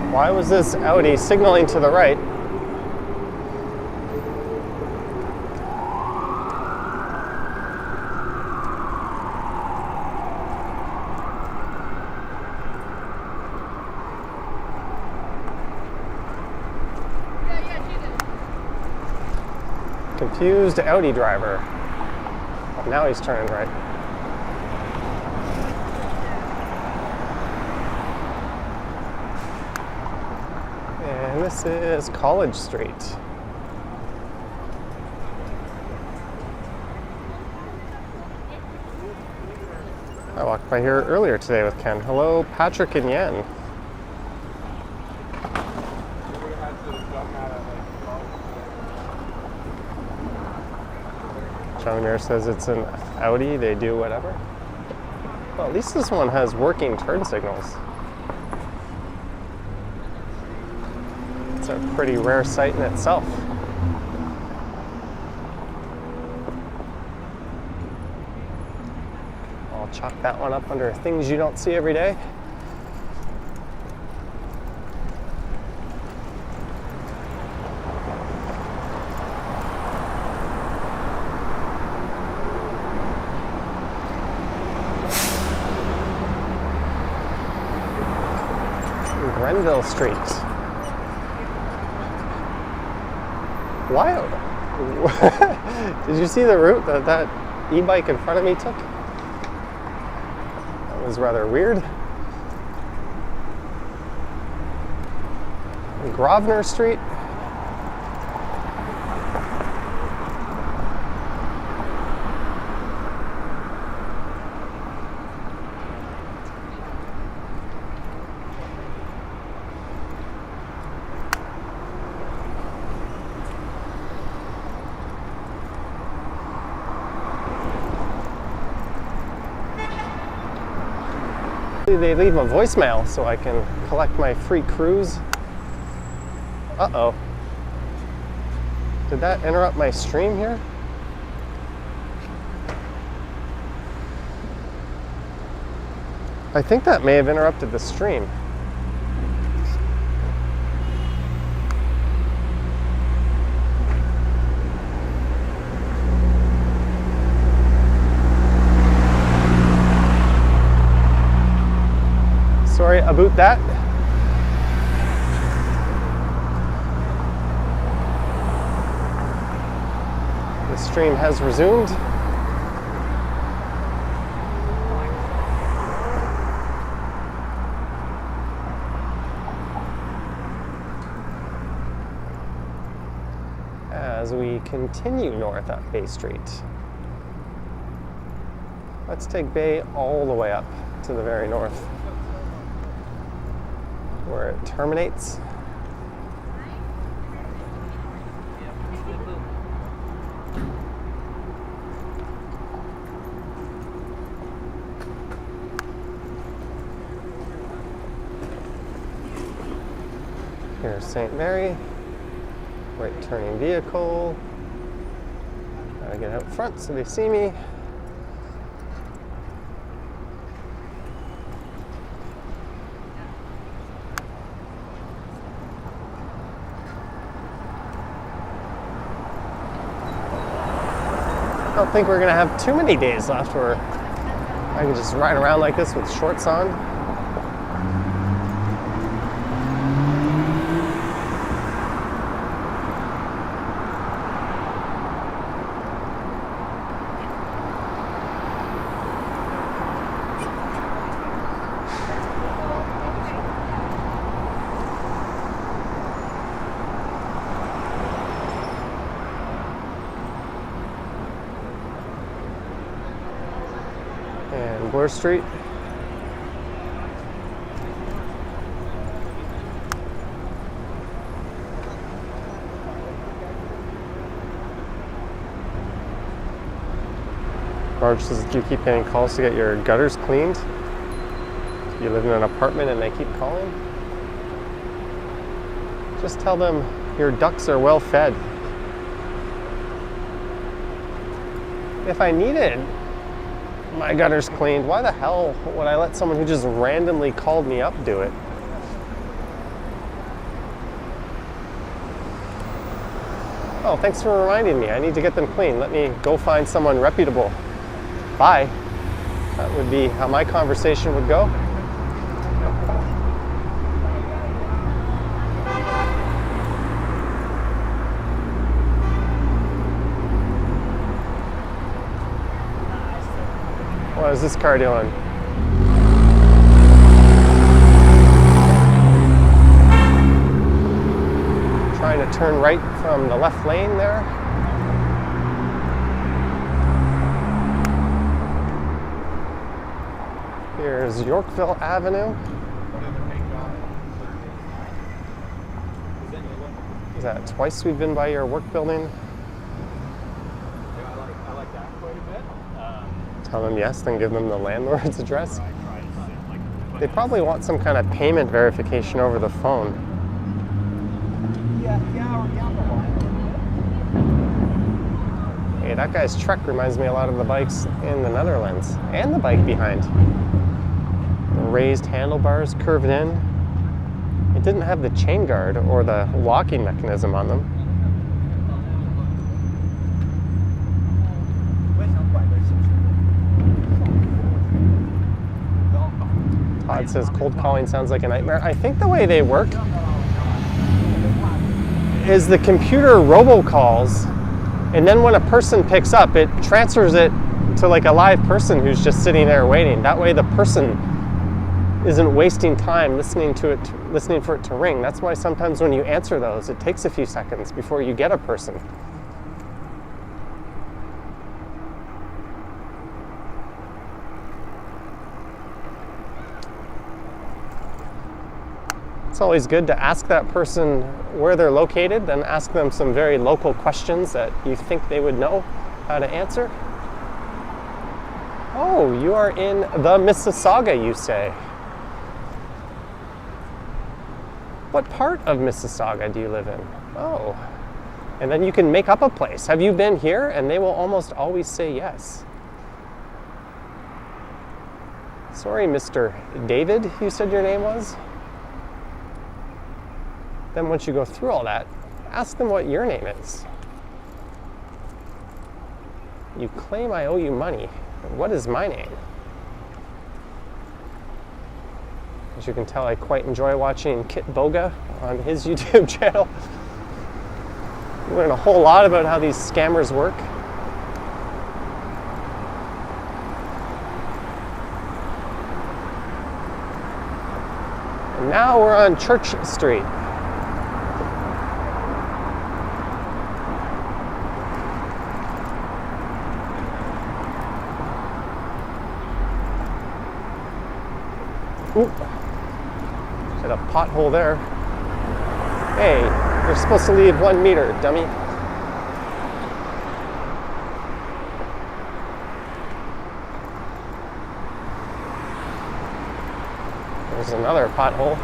Why was this Audi signaling to the right? Confused Audi driver. Now he's turning right. And this is College Street. I walked by here earlier today with Ken. Hello, Patrick and Yen. John Muir says it's an Audi, they do whatever. Well, at least this one has working turn signals. It's a pretty rare sight in itself. I'll chalk that one up under things you don't see every day. Grenville Street. Why? Did you see the route that e-bike in front of me took? That was rather weird. Grosvenor Street. They leave a voicemail so I can collect my free cruise. Uh-oh. Did that interrupt my stream here? I think that may have interrupted the stream. Sorry about that. The stream has resumed. As we continue north up Bay Street. Let's take Bay all the way up to the very north, where it terminates. Here's St. Mary, right turning vehicle. Gotta get out front so they see me. I don't think we're gonna have too many days left where I can just ride around like this with shorts on. on Bloor Street. Marge says, do you keep getting calls to get your gutters cleaned? You live in an apartment and they keep calling? Just tell them your ducks are well fed. If I needed my gutters cleaned, why the hell would I let someone who just randomly called me up do it? Oh, thanks for reminding me. I need to get them clean. Let me go find someone reputable. Bye. That would be how my conversation would go. What is this car doing? Trying to turn right from the left lane there. Here's Yorkville Avenue. Is that twice we've been by your work building? I like that quite a bit. Tell them yes, then give them the landlord's address. They probably want some kind of payment verification over the phone. Hey, that guy's truck reminds me a lot of the bikes in the Netherlands, and the bike behind. The raised handlebars curved in. It didn't have the chain guard or the locking mechanism on them. Todd says cold calling sounds like a nightmare. I think the way they work is the computer robocalls, and then when a person picks up, it transfers it to like a live person who's just sitting there waiting. That way the person isn't wasting time listening for it to ring. That's why sometimes when you answer those, it takes a few seconds before you get a person. It's always good to ask that person where they're located, then ask them some very local questions that you think they would know how to answer. Oh, you are in the Mississauga, you say. What part of Mississauga do you live in? Oh, and then you can make up a place. Have you been here? And they will almost always say yes. Sorry, Mr. David, you said your name was? Then once you go through all that, ask them what your name is. You claim I owe you money. What is my name? As you can tell, I quite enjoy watching Kit Boga on his YouTube channel. You learn a whole lot about how these scammers work. And now we're on Church Street. Ooh, hit a pothole there. Hey, you're supposed to leave 1 meter, dummy. There's another pothole.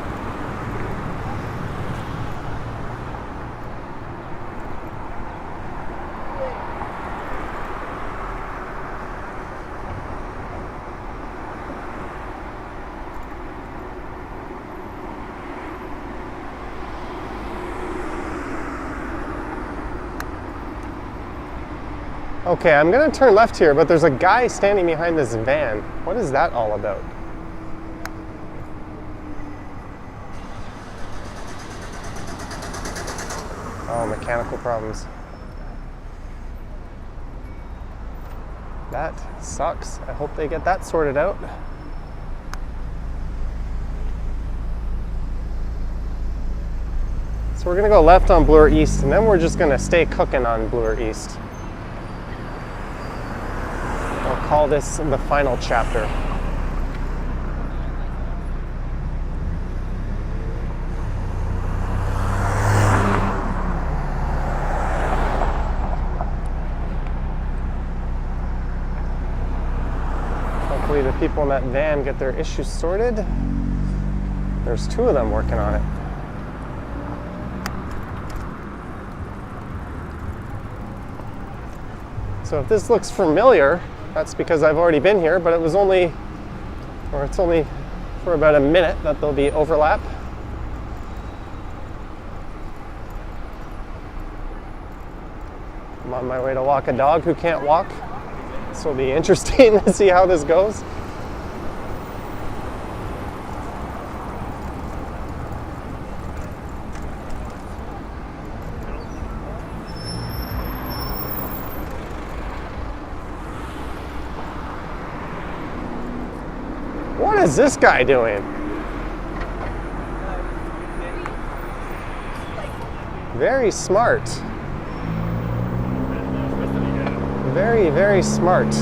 Okay, I'm gonna turn left here, but there's a guy standing behind this van. What is that all about? Oh, mechanical problems. That sucks. I hope they get that sorted out. So we're gonna go left on Bloor East, and then we're just gonna stay cooking on Bloor East. I'll call this the final chapter. people in that van get their issues sorted. There's 2 of them working on it. So if this looks familiar, that's because I've already been here, but it's only for about a minute that there'll be overlap. I'm on my way to walk a dog who can't walk. This will be interesting to see how this goes. What is this guy doing? Very smart. Very, very smart.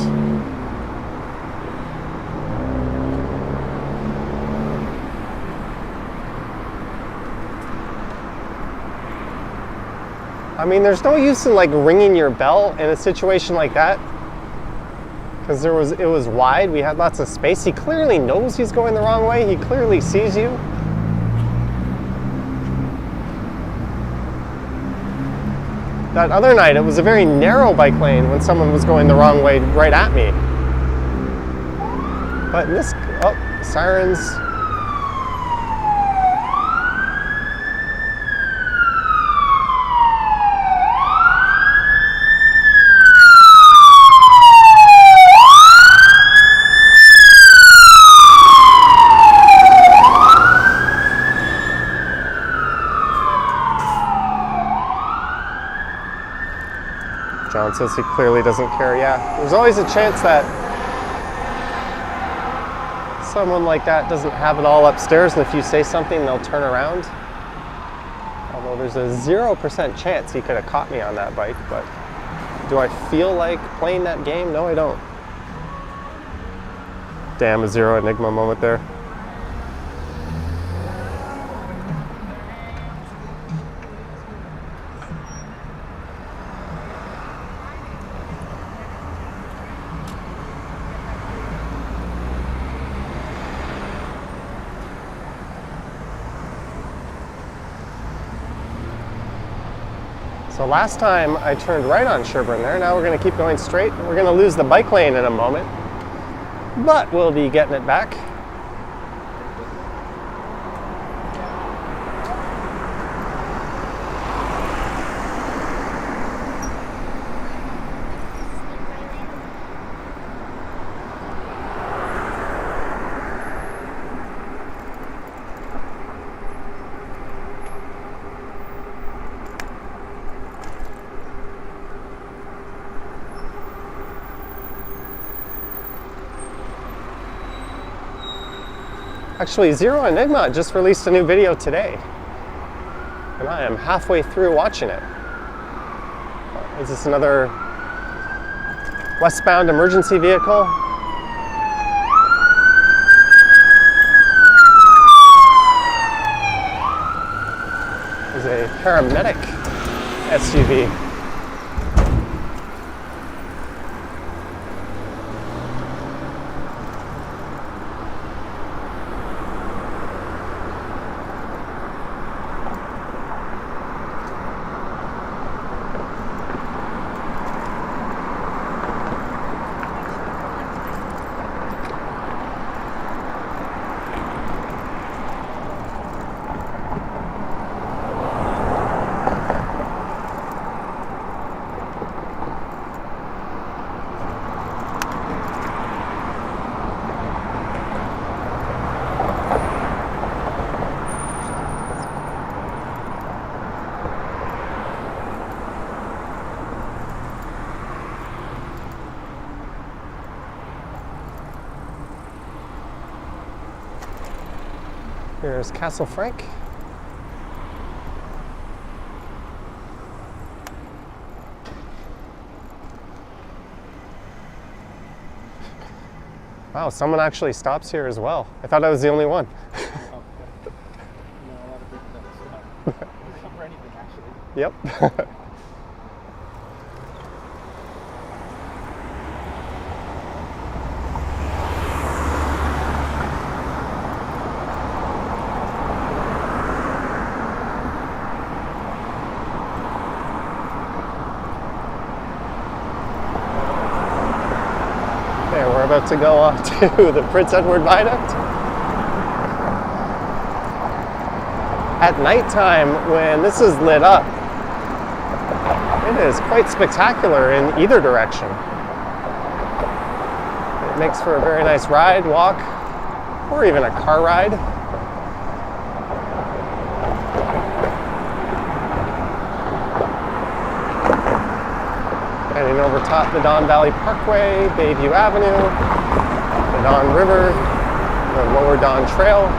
I mean, there's no use in like ringing your bell in a situation like that, because it was wide. We had lots of space. He clearly knows he's going the wrong way. He clearly sees you. That other night, it was a very narrow bike lane when someone was going the wrong way right at me. But in this, oh, sirens. John says he clearly doesn't care. Yeah, there's always a chance that someone like that doesn't have it all upstairs, and if you say something, they'll turn around. Although there's a 0% chance he could have caught me on that bike, but do I feel like playing that game? No, I don't. Damn, a Zero Enigma moment there. So last time I turned right on Sherbourne there. Now we're going to keep going straight. We're going to lose the bike lane in a moment, but we'll be getting it back. Actually, Zero Enigma just released a new video today, and I am halfway through watching it. Is this another westbound emergency vehicle? There's a paramedic SUV. Here's Castle Frank. Wow, someone actually stops here as well. I thought I was the only one. Oh, okay. No, a lot of people don't stop. They stop for anything, actually. Yep. about to go on to the Prince Edward Viaduct. At nighttime, when this is lit up, it is quite spectacular in either direction. It makes for a very nice ride, walk, or even a car ride. Heading over top the Don Valley Parkway, Bayview Avenue, the Don River, the Lower Don Trail.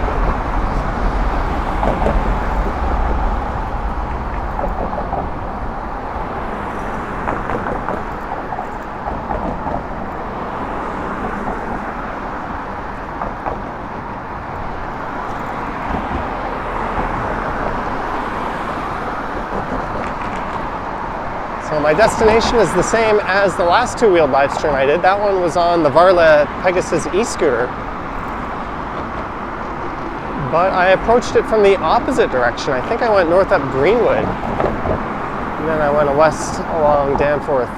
So my destination is the same as the last two-wheel live stream I did. That one was on the Varla Pegasus e-scooter. But I approached it from the opposite direction. I think I went north up Greenwood. And then I went west along Danforth.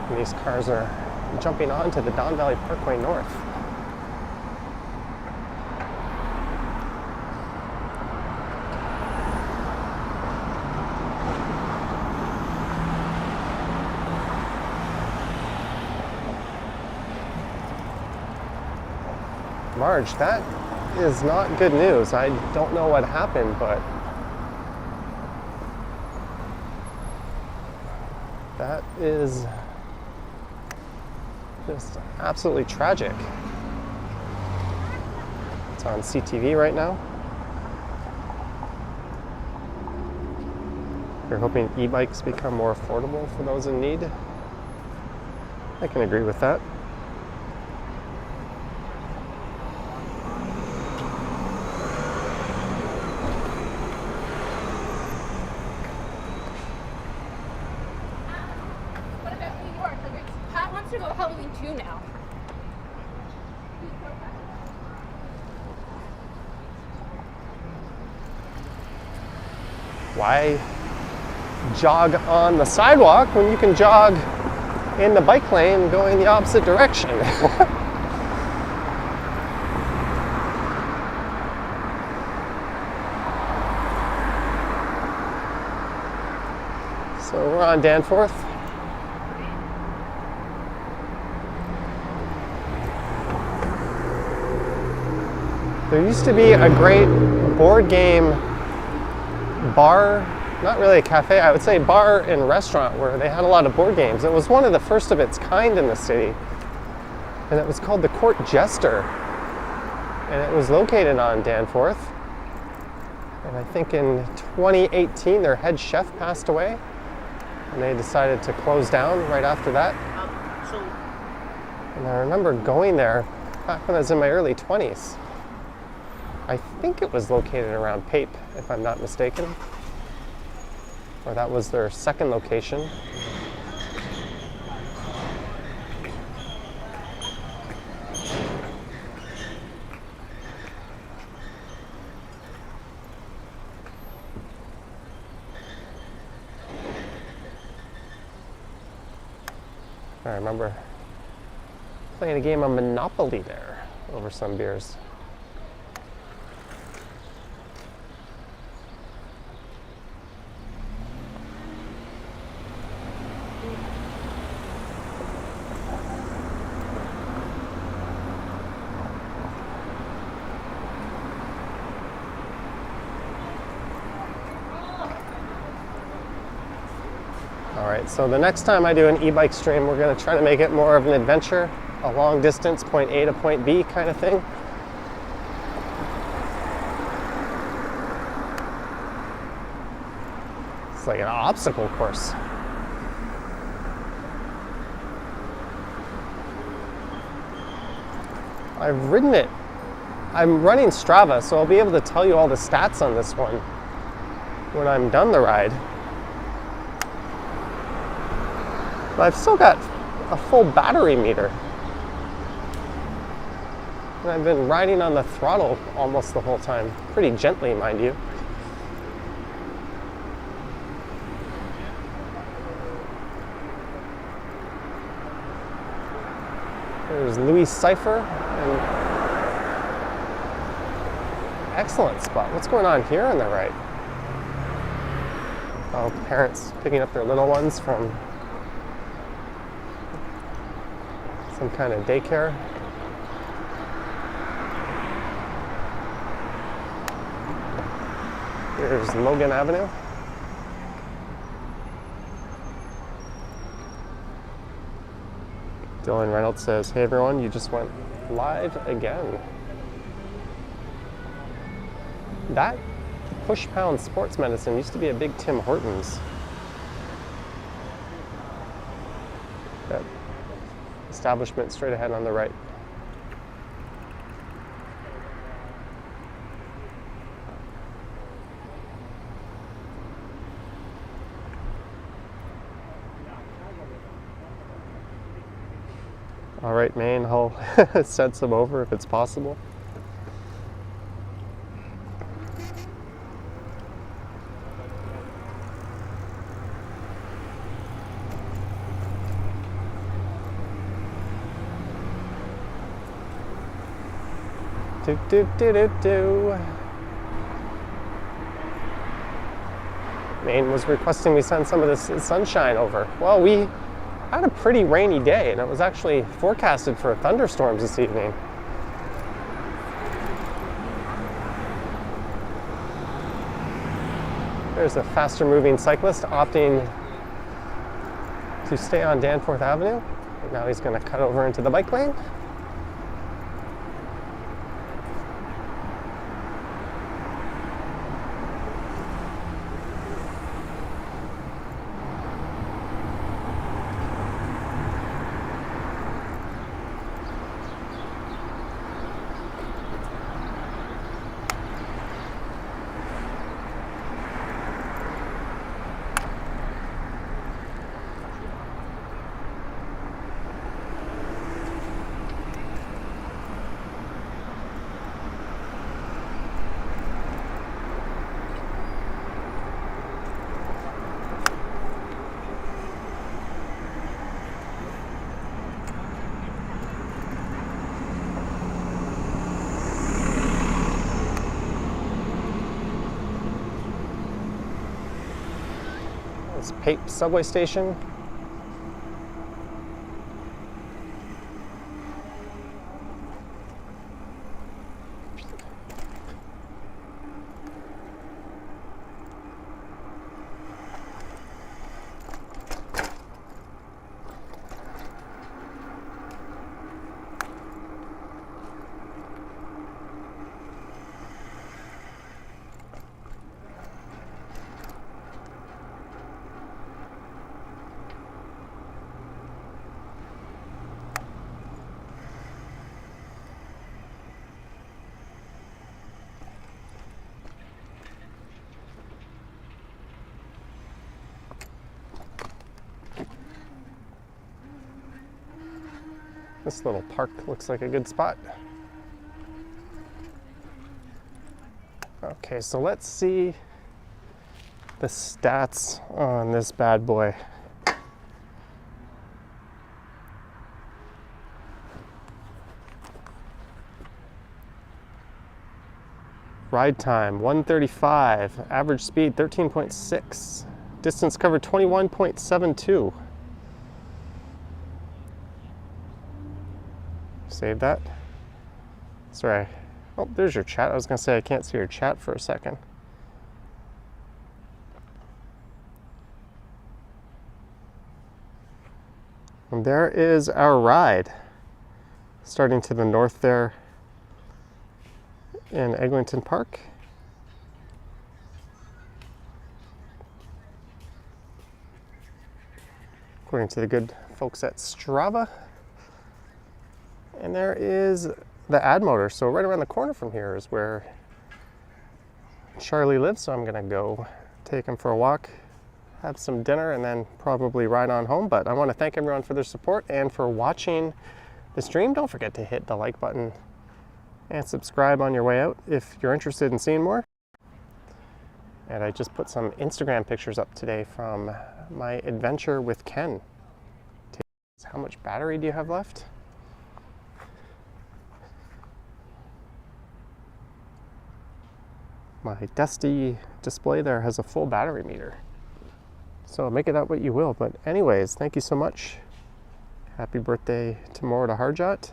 And these cars are jumping onto the Don Valley Parkway North. Marge, that is not good news. I don't know what happened, but that is just absolutely tragic. It's on CTV right now. They're hoping e-bikes become more affordable for those in need. I can agree with that. What about New York? Like, Pat wants to go Halloween too now. Why jog on the sidewalk when you can jog in the bike lane going the opposite direction? So we're on Danforth. There used to be a great board game bar, not really a cafe, I would say bar and restaurant where they had a lot of board games. It was one of the first of its kind in the city, and it was called the Court Jester, and it was located on Danforth. And I think in 2018 their head chef passed away, and they decided to close down right after that. And I remember going there back when I was in my early 20s. I think it was located around Pape, if I'm not mistaken. Or that was their second location. I remember playing a game of Monopoly there over some beers. Alright, so the next time I do an e-bike stream, we're going to try to make it more of an adventure, a long distance, point A to point B kind of thing. It's like an obstacle course. I've ridden it I'm running Strava, so I'll be able to tell you all the stats on this one when I'm done the ride. But I've still got a full battery meter. And I've been riding on the throttle almost the whole time. Pretty gently, mind you. There's Louis Cypher. And excellent spot. What's going on here on the right? Oh, parents picking up their little ones from some kind of daycare. Here's Logan Avenue. Dylan Reynolds says, "Hey everyone, you just went live again." That Push Pound Sports Medicine used to be a big Tim Hortons. That establishment straight ahead on the right. All right, Maine, I'll send some over if it's possible. Do, do, do, do, do. Maine was requesting we send some of this sunshine over. Well, we had a pretty rainy day, and it was actually forecasted for thunderstorms this evening. There's a faster moving cyclist opting to stay on Danforth Avenue. And now he's going to cut over into the bike lane. Pape subway station. This little park looks like a good spot. Okay, so let's see the stats on this bad boy. Ride time 135, average speed 13.6, distance covered 21.72. Save that. Sorry. Oh, there's your chat. I was gonna say I can't see your chat for a second. And there is our ride. Starting to the north there in Eglinton Park. According to the good folks at Strava. And there is the Ad Motor. So right around the corner from here is where Charlie lives. So I'm gonna go take him for a walk, have some dinner, and then probably ride on home. But I want to thank everyone for their support and for watching the stream. Don't forget to hit the like button and subscribe on your way out if you're interested in seeing more. And I just put some Instagram pictures up today from my adventure with Ken. How much battery do you have left? My dusty display there has a full battery meter. So make it out what you will. But anyways, thank you so much. Happy birthday tomorrow to Harjot.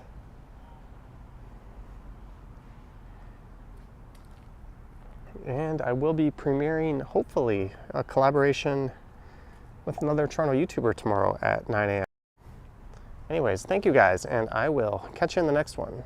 And I will be premiering, hopefully, a collaboration with another Toronto YouTuber tomorrow at 9 a.m. Anyways, thank you guys, and I will catch you in the next one.